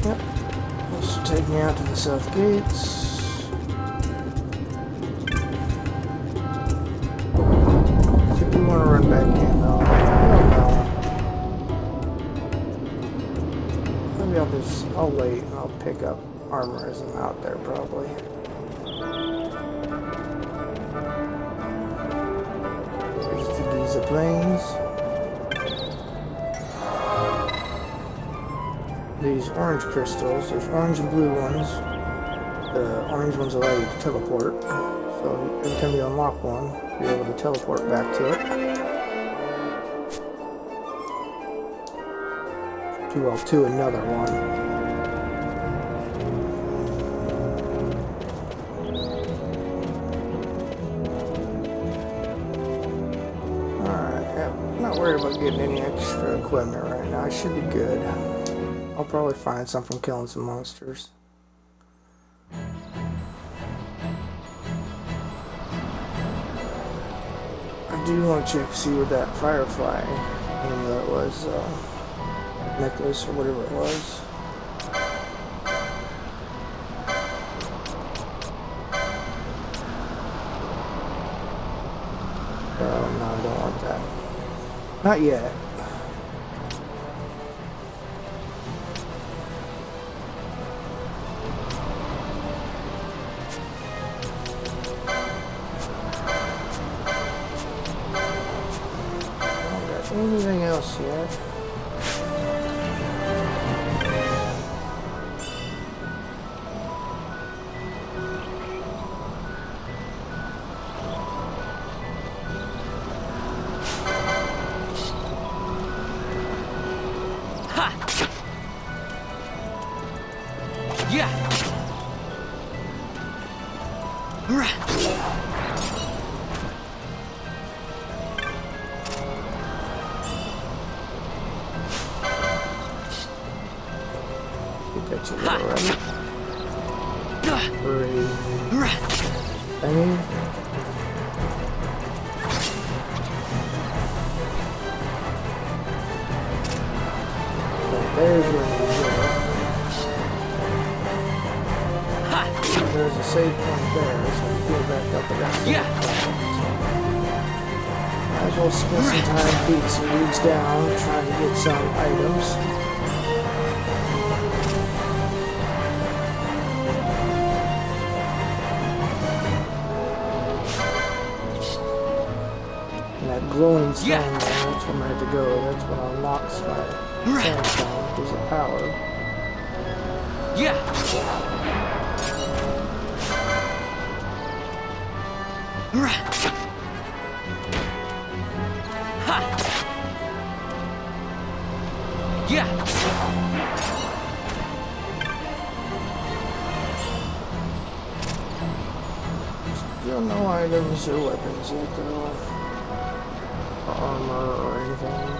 Yep. This will take me out to the south gates. So we want to run back in, though. I don't know. Maybe I'll wait and I'll pick up armor as I'm out there, probably. There's the Giza Plains. These orange crystals, there's orange and blue ones. The orange ones allow you to teleport. So every time you unlock one, you're able to teleport back to it. To another one. Not worried about getting any extra equipment right now. I should be good. I'll probably find some from killing some monsters. I do want to check to see what that firefly that was necklace or whatever it was. Oh no, I don't want that. Not yet. I don't got anything else yet. Catch you little rabbit. Hurry. Thingy. There's where you go. There's a save point there, so you go back up and down. Might as well spend some time beating some dudes down, trying to get some items. And that glowing stone there, that's where I have to go. That's when unlocks my sandstone because of power. Still no items or weapons yet though. Or armor or anything.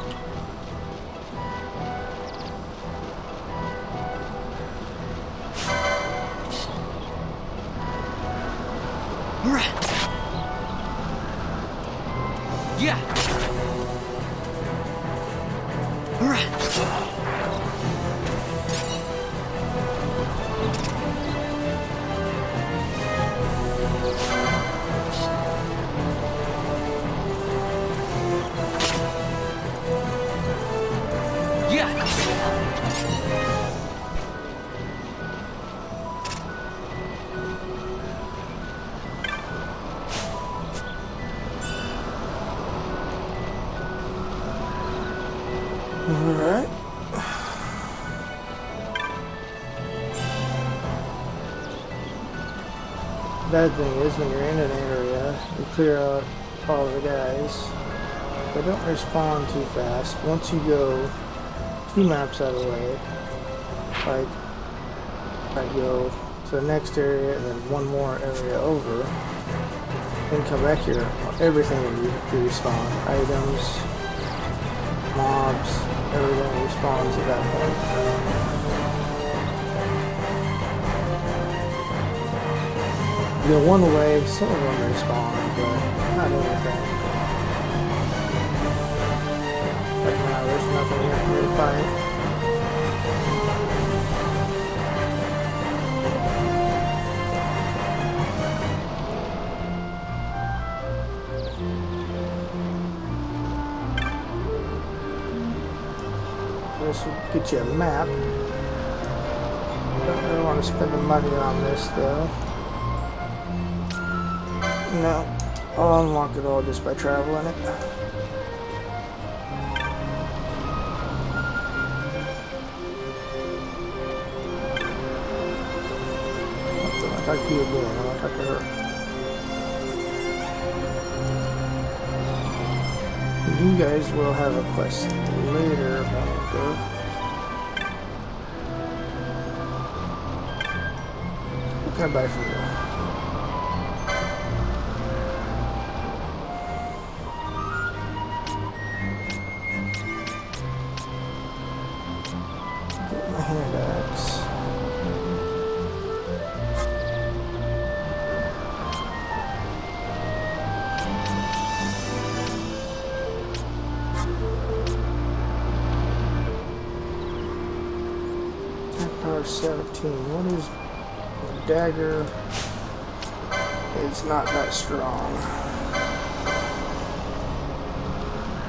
Alright. Bad thing is when you're in an area, you clear out all the guys. They don't respawn too fast. Once you go 2 maps out of the way, like I go to the next area and then 1 more area over, then come back here, everything will respawn. Items, mobs, everything respawns at that point. You go one way, some of them respawn, but not everything. But now there's nothing here for me to fight. This will get you a map. Don't really want to spend the money on this though. No, I'll unlock it all just by traveling it. Don't talk to you again, I want to talk to her. You guys will have a quest later about her. What can I buy from you? Get my hand axe. Power 17. What is the dagger? It's not that strong.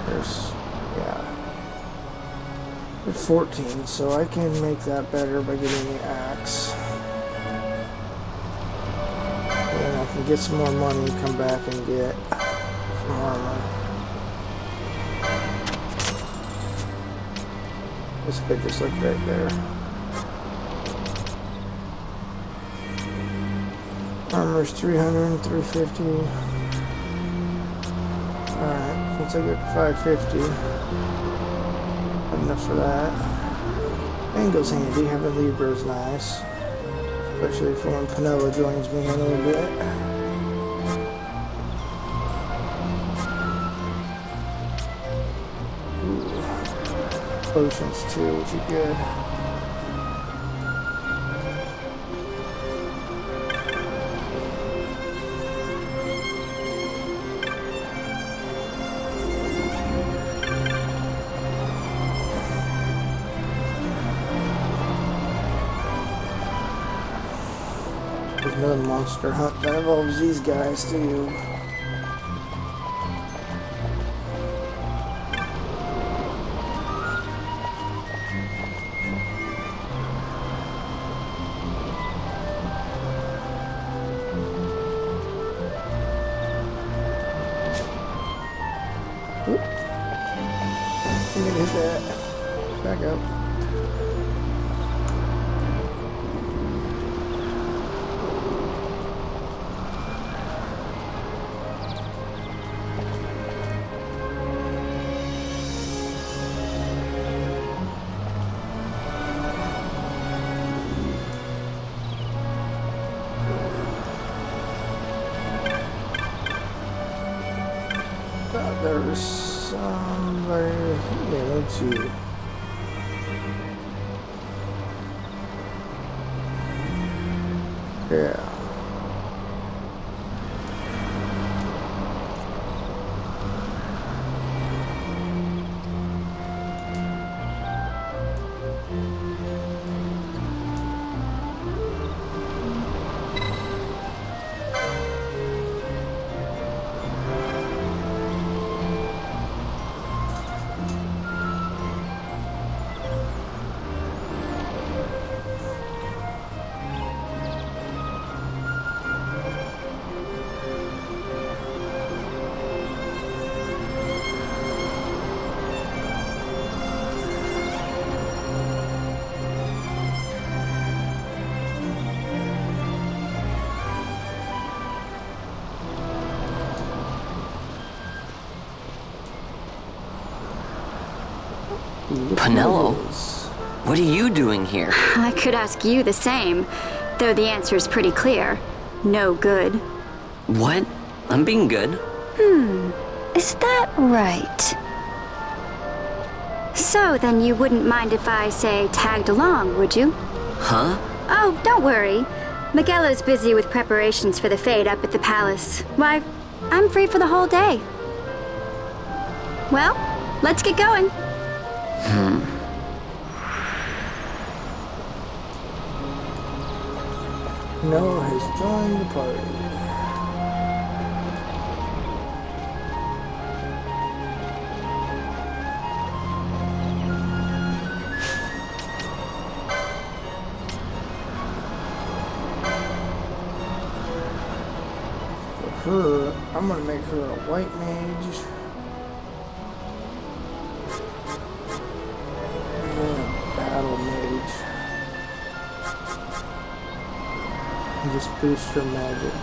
There's, yeah. It's 14, so I can make that better by getting the axe. And I can get some more money and come back and get some armor. This could just look right there. Armor's 300 and 350. Alright, since I get 550, enough for that. Angle's handy, having a lever is nice. Especially for when Penella joins me in a little bit. Ooh. Potions too would be good. There's another monster hunt that involves these guys too. Oop. I'm gonna hit that. Back up. There's somebody here. Let's see. Yeah. Penelo, what are you doing here? I could ask you the same, though the answer is pretty clear. No good. What? I'm being good. Is that right? So then you wouldn't mind if I, say, tagged along, would you? Huh? Oh, don't worry. Miguelo's busy with preparations for the fete up at the palace. Why, I'm free for the whole day. Well, let's get going. Noah has joined the party. For her, I'm gonna make her a white mage. And then a battle mage. And just boost her magic.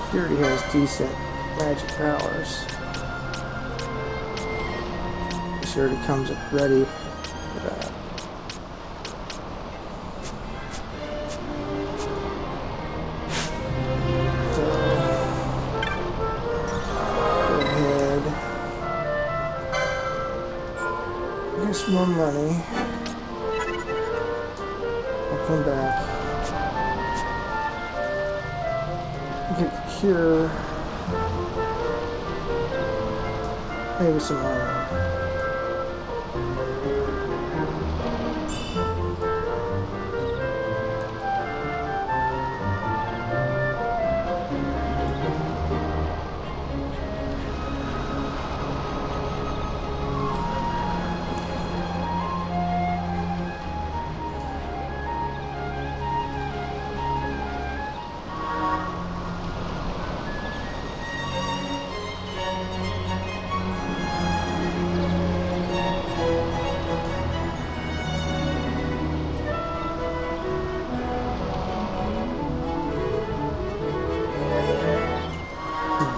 She already has decent magic powers. She already comes up ready for that. So, go ahead. Get some more money. I'll come back. Get the cure. Maybe some armor.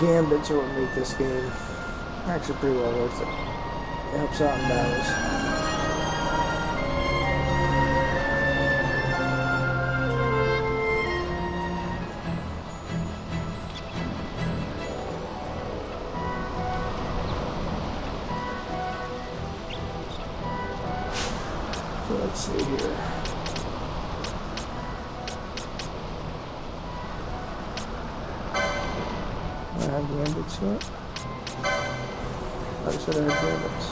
Gambits are what make this game actually pretty well worth it. It helps out in battles. So let's see here. I have gambits yet? I said I have gambits.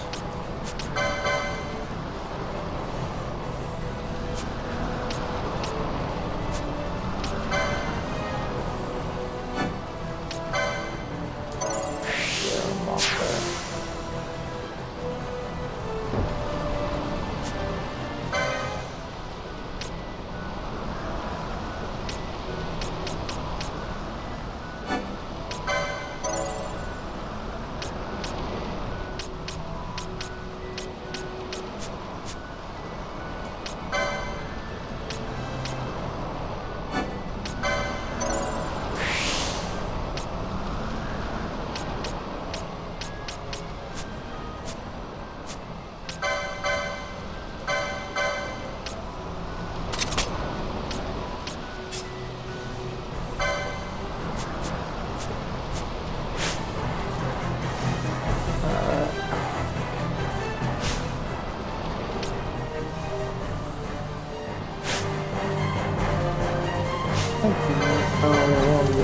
Oh, yeah, one of the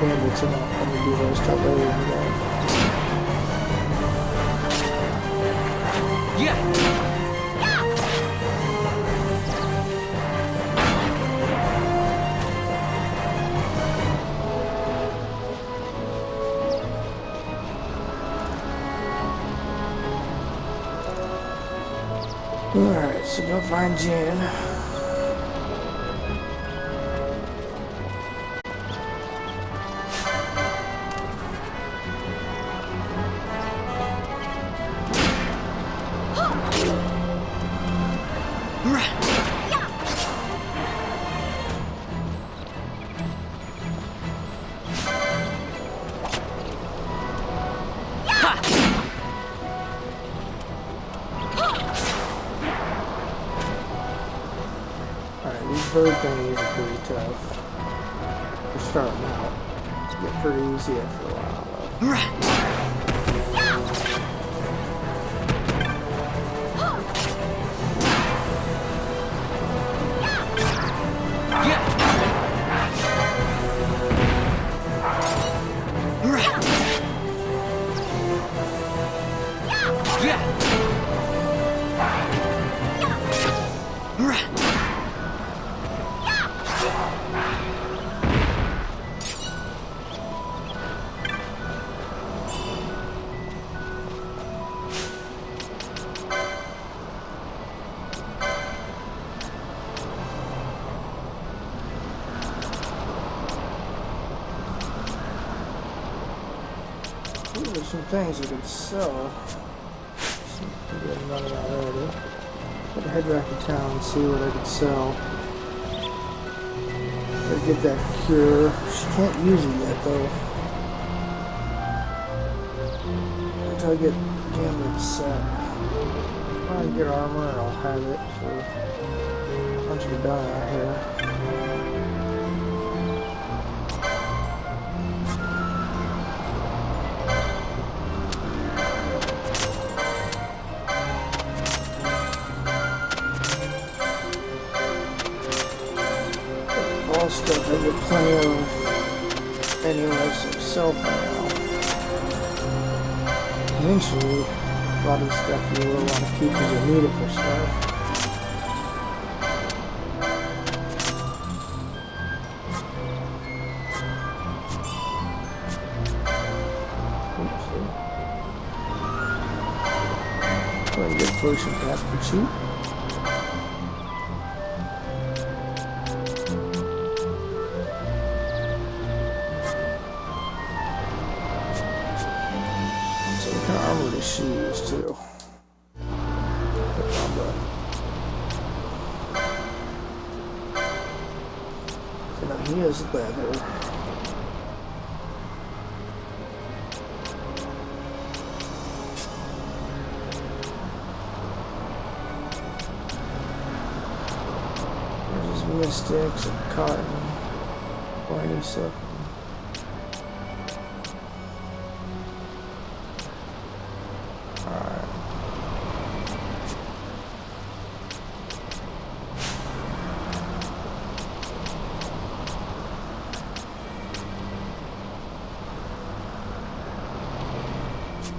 bandits and let me do those stuff later in the game. Alright, so go find Jen. Bird thingies are pretty tough. They're starting out. It's get pretty easy after a while, though. There's some things you can sell. Some good money already. Better head back to town and see what I can sell. Gotta get that cure. She can't use it yet though. Until I get Gambit set. I'll get armor and I'll have it for once we're done out here. Stuff I get plenty of anyway, so sell for now. Eventually, a lot of the stuff you will want to keep because you need it for stuff. Oopsie. Well, you get potion pack for cheap. Shoes too. So now he is leather. There's his mystics and cotton, whiny stuff.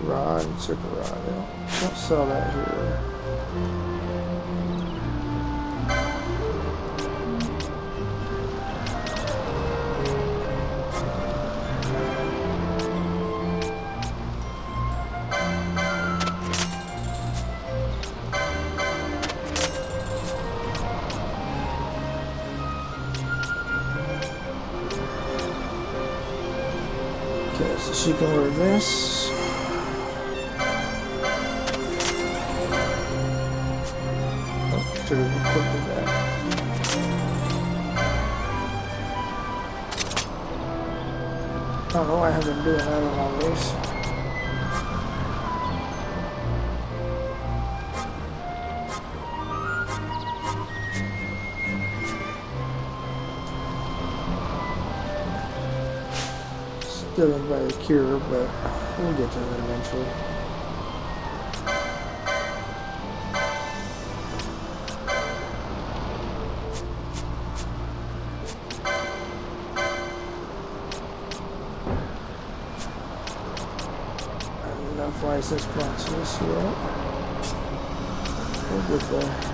Rod and circle rod. They don't sell that here. Okay, so she can wear this. Should have equipped that. I don't know why I haven't been doing that on all these. Still in by the cure, but we'll get to it eventually. license points just yet. We'll get there.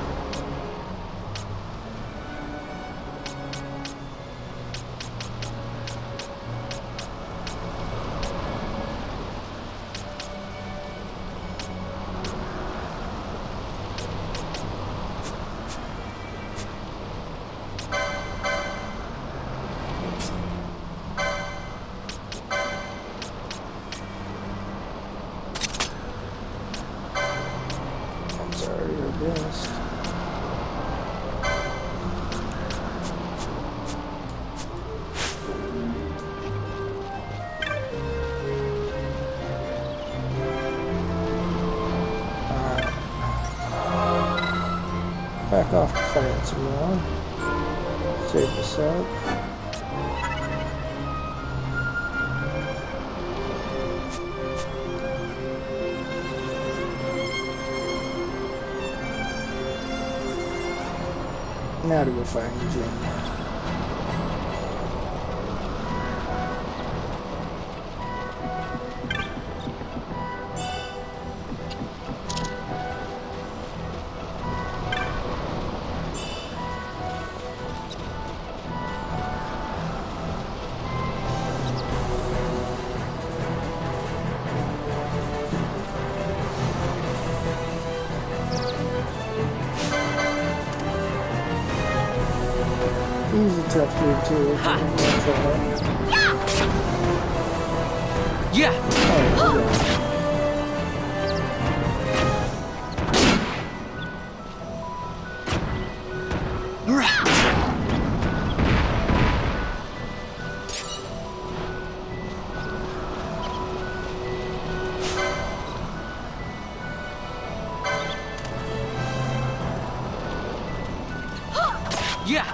Back off to fight some more. Save this up. Now to go find Jim. He's a tough dude too. Yeah. Yeah.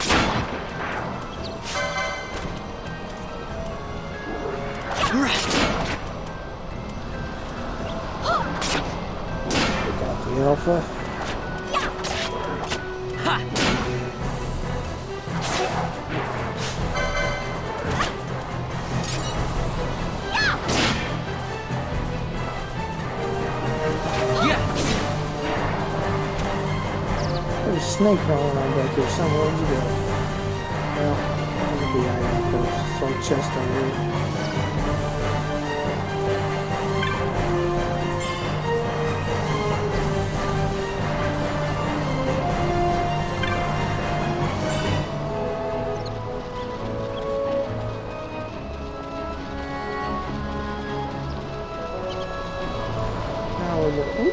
The alpha. Ha. Yeah. There's a snake crawling on back here somewhere. Where'd you go? Well, I'm gonna be eyeing up those front chest on here.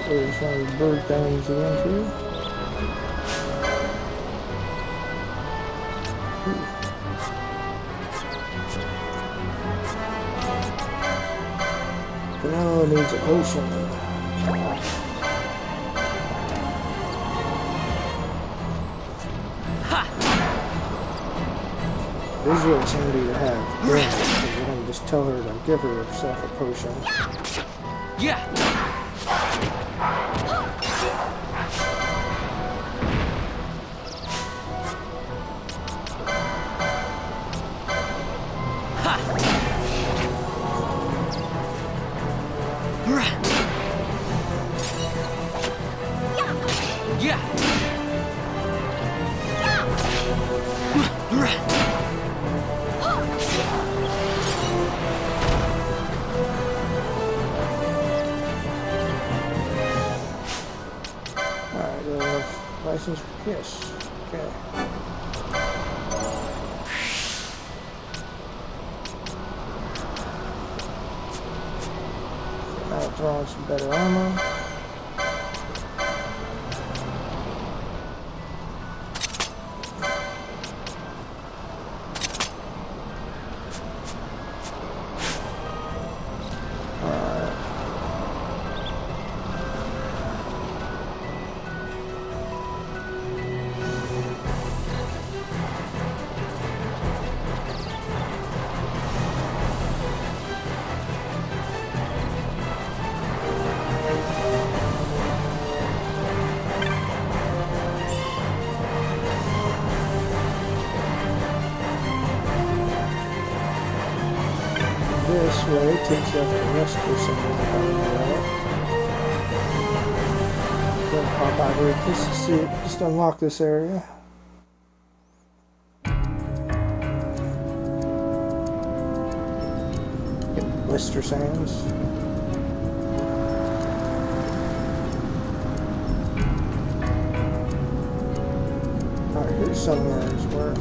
There's one of the bird things again too. Vanilla needs a potion. This is what's handy to have. Yeah, because you can just tell her to give herself a potion. Yeah. License? Yes. Okay. So now throwing some better armor. This way takes off the rest of some of the bottom of that. pop out here just to see, just unlock this area. Get blister sands. Alright, here's somewhere where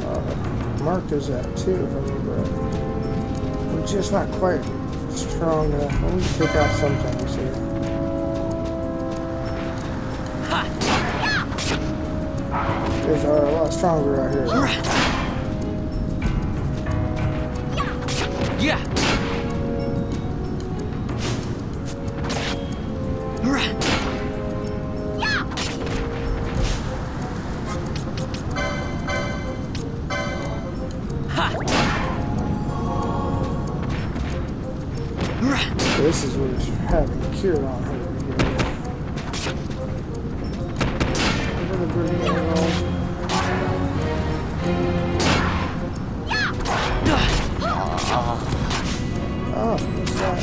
Mark is at too, if I remember right. We're just not quite strong enough. Let me take out some things here. These are a lot stronger out here. Yeah. This is what it's having a cure on her. Another grenade rolls. Oh, what's that?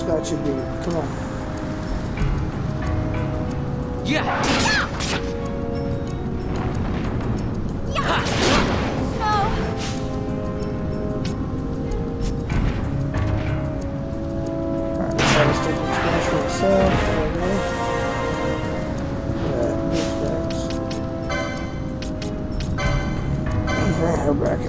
Got you, dude. Come on. Yeah. Alright, let's try to stick with smash for myself. There we go. Yeah, bring her back.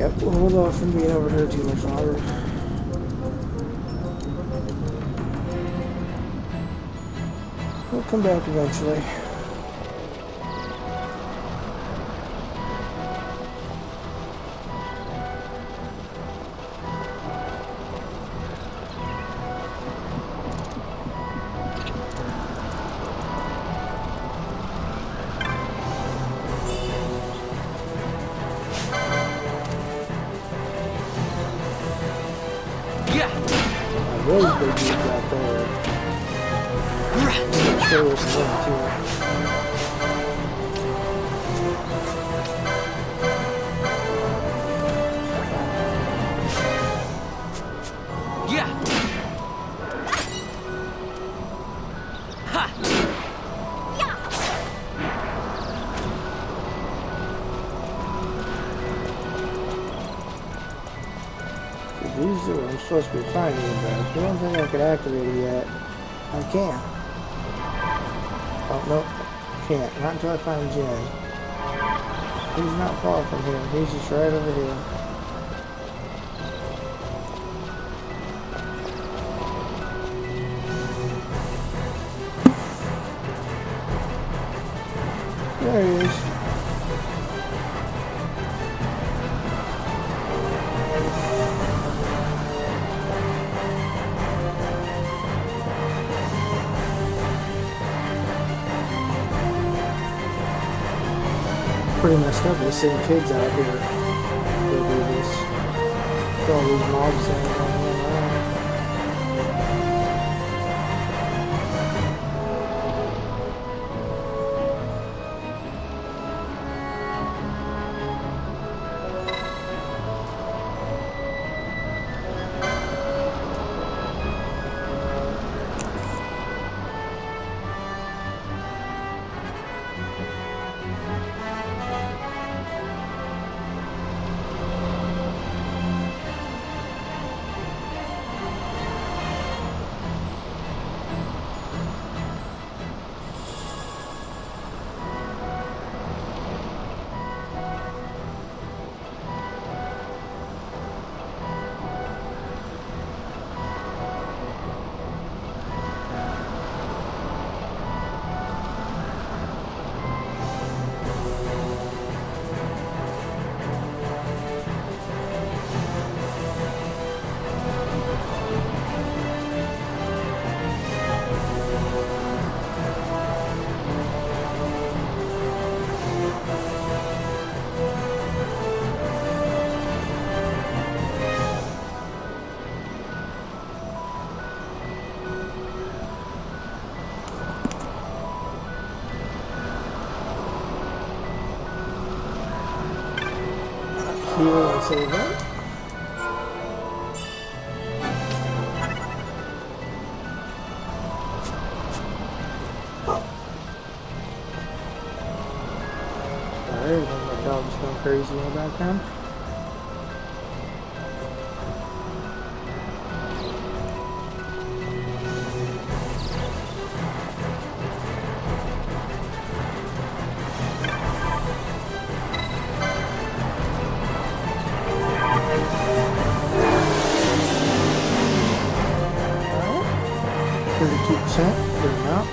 Yep, we'll hold off from being over here too much longer. We'll come back eventually. Those big dudes out there. There was one too. Yeah. Ha. These are I'm supposed to be finding, but I don't think I can activate it yet. I can. Oh, nope. Can't. Not until I find Jen. He's not far from here. He's just right over here. There he is. Pretty messed up. They send kids out here to do this. With all these mobs going on. heal and save up. Sorry, my dog's going crazy in the background. Good enough.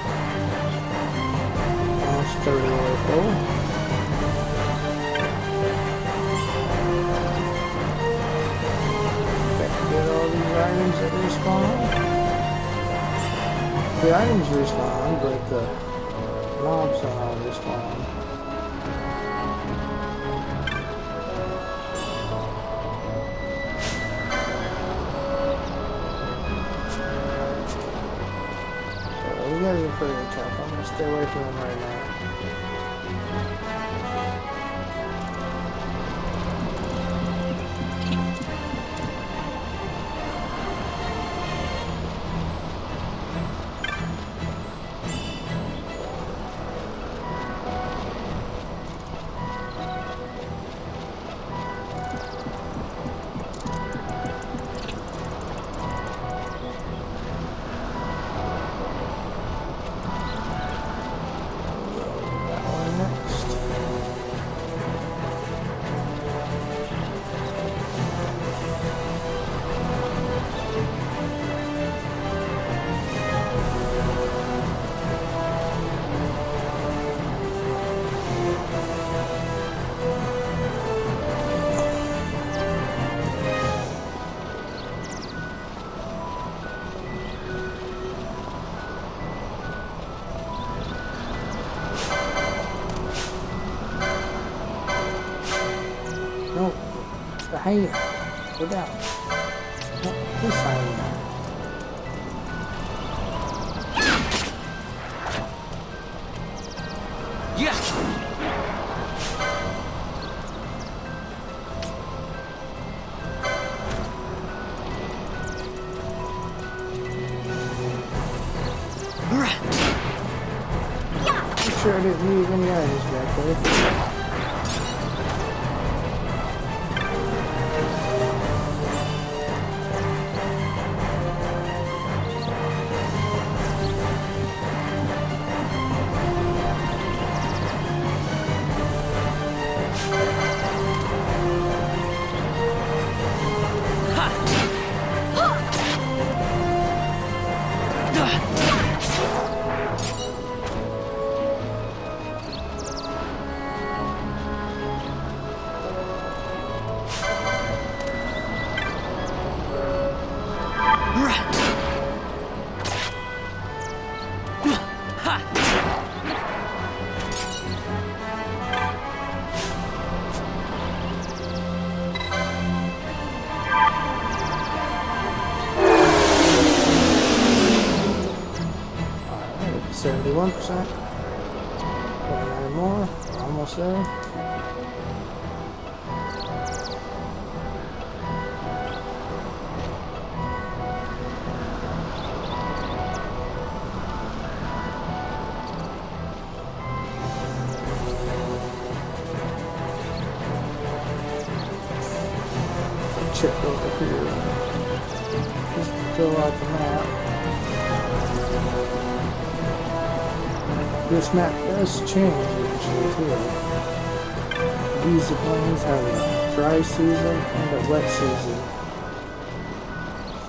Almost 30 away full. Okay, get all these items that respawn. The items respawn, but the mobs don't all respawn. You guys are pretty tough. I'm gonna stay away from them right now. No, the hyena. Go down. No, this hyena. Yeah. I'm sure I didn't leave any items back there. Alright, 71%. 29 more. Almost there. Check over here. Just to fill out the map. This map does change eventually too. These plains have a dry season and a wet season.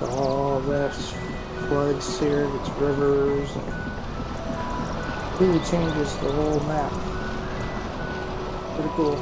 So all this floods here, it's rivers, and it really changes the whole map. Pretty cool.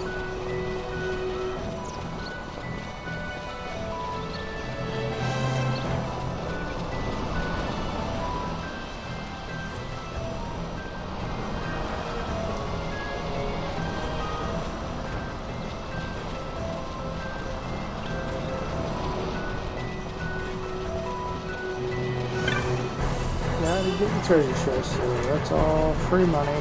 Now to get the treasure chest, so that's all free money.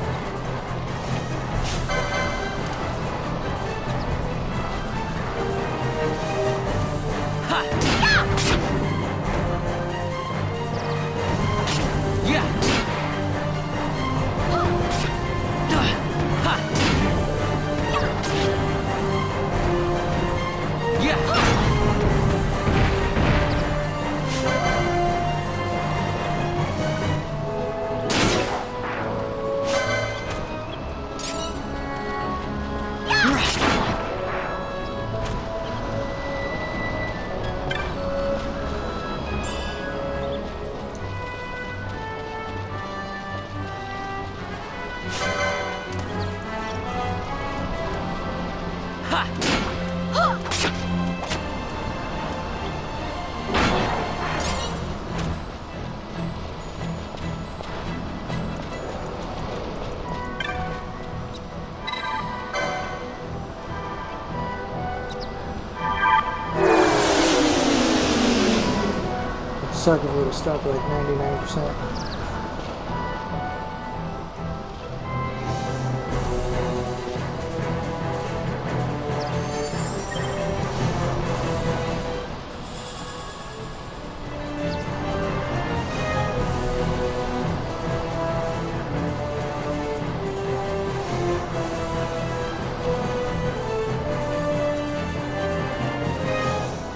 Suck if it would have stopped at like 99%.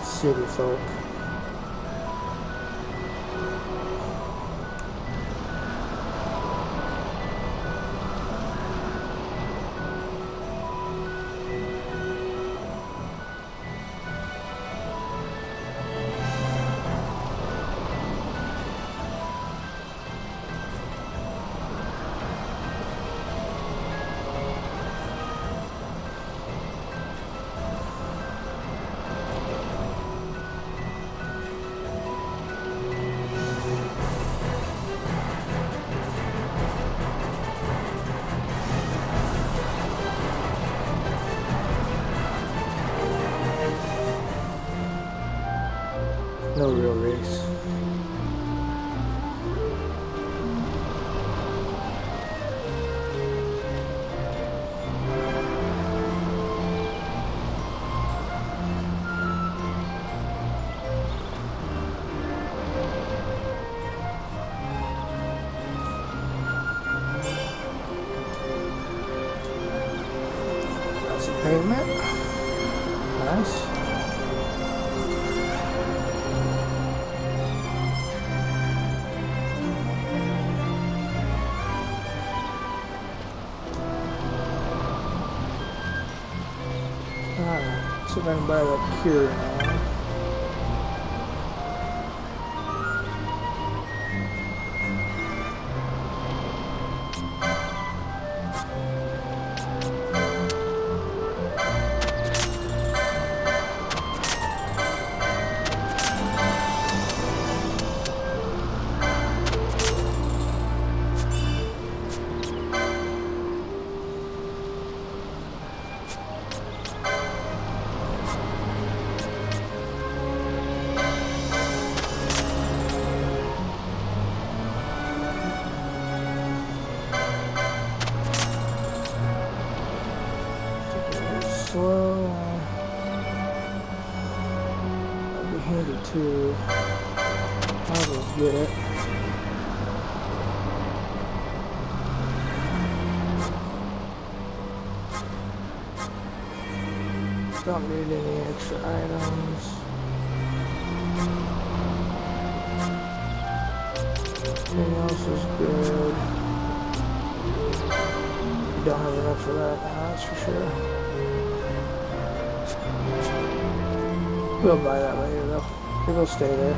City folk. No real race. That's a pavement. Nice. Alright, so if I can buy that cure now. Slow. That'd be handy too. Might as well get it. Don't need any extra items. Everything else is good. You don't have enough for that now, that's for sure. We'll buy that later though. It'll stay there.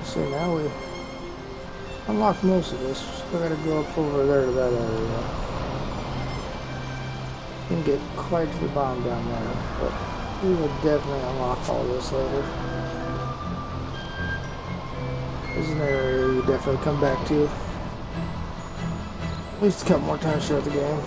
See, now we unlocked most of this. Still gotta go up over there to that area. Didn't get quite to the bottom down there, but we will definitely unlock all this later. This is an area you definitely come back to. At least a couple more times throughout the game.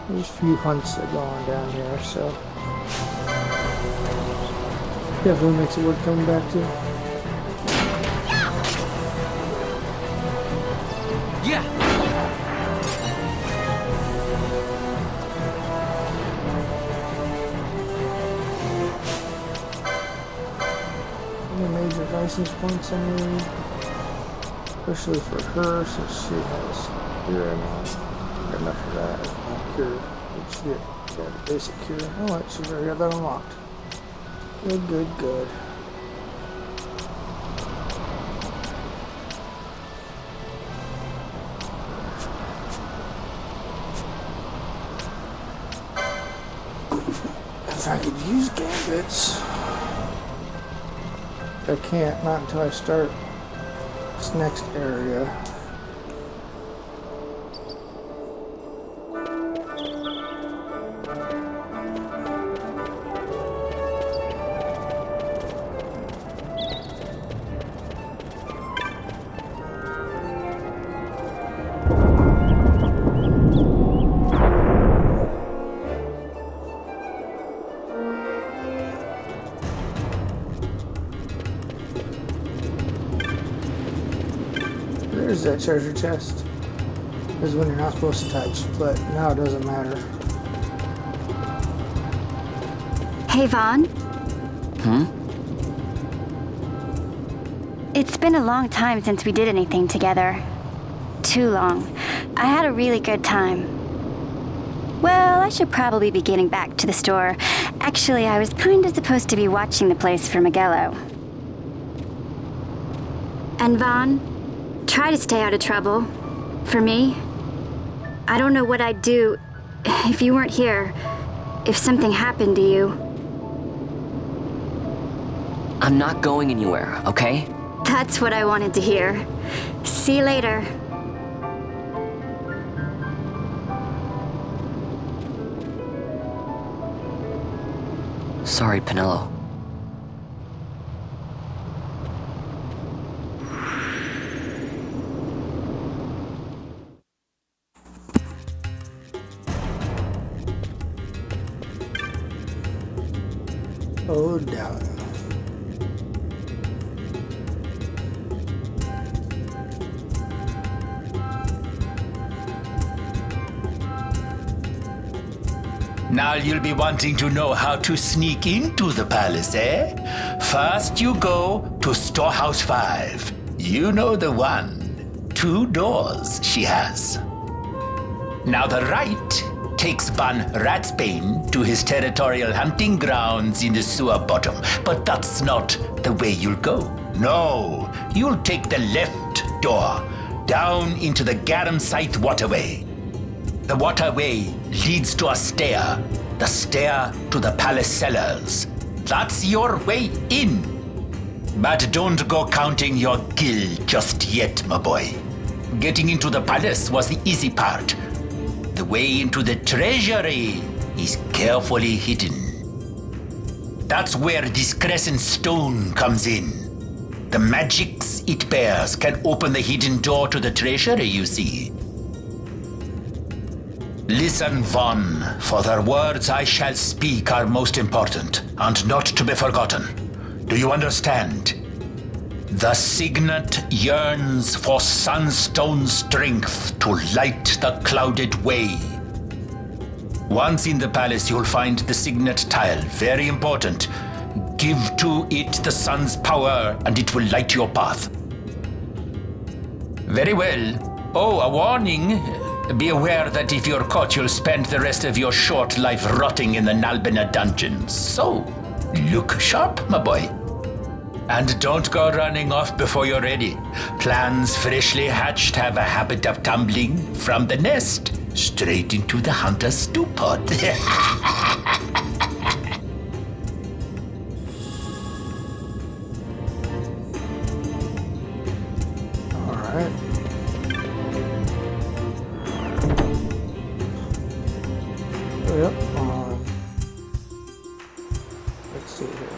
There's a few hunts that go on down here, so definitely makes it worth coming back to. Yeah. Any major license points I need, especially for her since she has cure now. Got enough for that. Not cure. Let's get that basic cure. Oh, wait, she's already got that unlocked. Good, good, good. use gambits. I can't, not until I start this next area. There's that treasure chest. This is when you're not supposed to touch, but now it doesn't matter. Hey, Vaughn. It's been a long time since we did anything together. Too long. I had a really good time. Well, I should probably be getting back to the store. Actually, I was kinda supposed to be watching the place for Miguelo. And Vaughn, try to stay out of trouble. For me. I don't know what I'd do if you weren't here. If something happened to you. I'm not going anywhere, okay? That's what I wanted to hear. See you later. Sorry, Penelo. Oh, down. Now you'll be wanting to know how to sneak into the palace, eh? First you go to Storehouse 5. You know the one. 2 doors she has. Now the right takes Ban Ratsbane to his territorial hunting grounds in the sewer bottom. But that's not the way you'll go. No, you'll take the left door down into the Garum Scythe waterway. The waterway leads to a stair. The stair to the palace cellars. That's your way in. But don't go counting your gil just yet, my boy. Getting into the palace was the easy part. The way into the treasury is carefully hidden. That's where this crescent stone comes in. The magics it bears can open the hidden door to the treasury, you see. Listen, Vaughn, for the words I shall speak are most important, and not to be forgotten. Do you understand? The signet yearns for sunstone strength to light the clouded way. Once in the palace, you'll find the signet tile, very important. Give to it the sun's power, and it will light your path. Very well. Oh, a warning. Be aware that if you're caught, you'll spend the rest of your short life rotting in the Nalbina dungeons. So, look sharp, my boy. And don't go running off before you're ready. Plans freshly hatched have a habit of tumbling from the nest straight into the hunter's stew pot. Alright. Yep. Let's see here.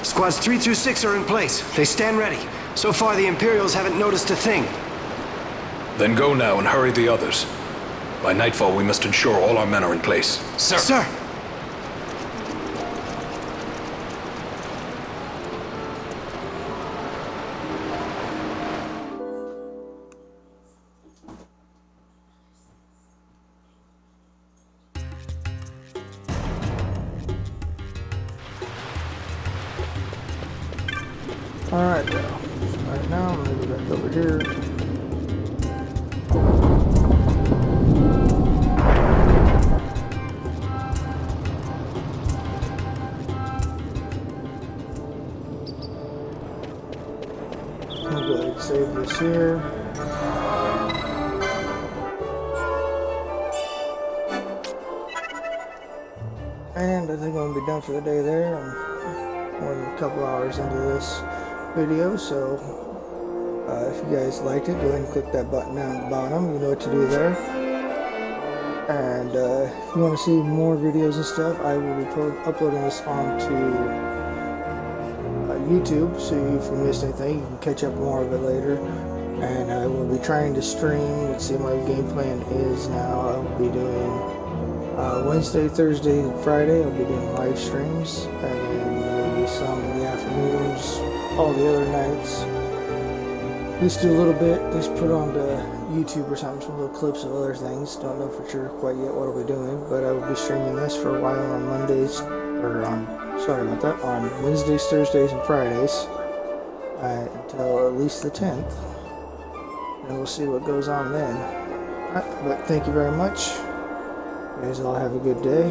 Squads 3 through 6 are in place. They stand ready. So far, the Imperials haven't noticed a thing. Then go now and hurry the others. By nightfall, we must ensure all our men are in place. Sir! Sir! Alright, well. Right now, I'm gonna go back over here. I'm gonna go ahead and save this here. And I think I'm going to be done for the day there. I'm more than a couple hours into this video, so if you guys liked it, go ahead and click that button down at the bottom. You know what to do there. And if you want to see more videos and stuff, I will be uploading this onto YouTube, so if you missed anything, you can catch up more of it later. And I will be trying to stream. Let's see what my game plan is now. I'll be doing Wednesday, Thursday, and Friday. I'll be doing live streams, and then maybe some in the afternoons, all the other nights. Just do a little bit, just put on to YouTube or something, some little clips of other things. Don't know for sure quite yet what I'll be doing, but I will be streaming this for a while on Mondays, or on Wednesdays, Thursdays, and Fridays until at least the 10th. And we'll see what goes on then. But thank you very much. You guys all have a good day.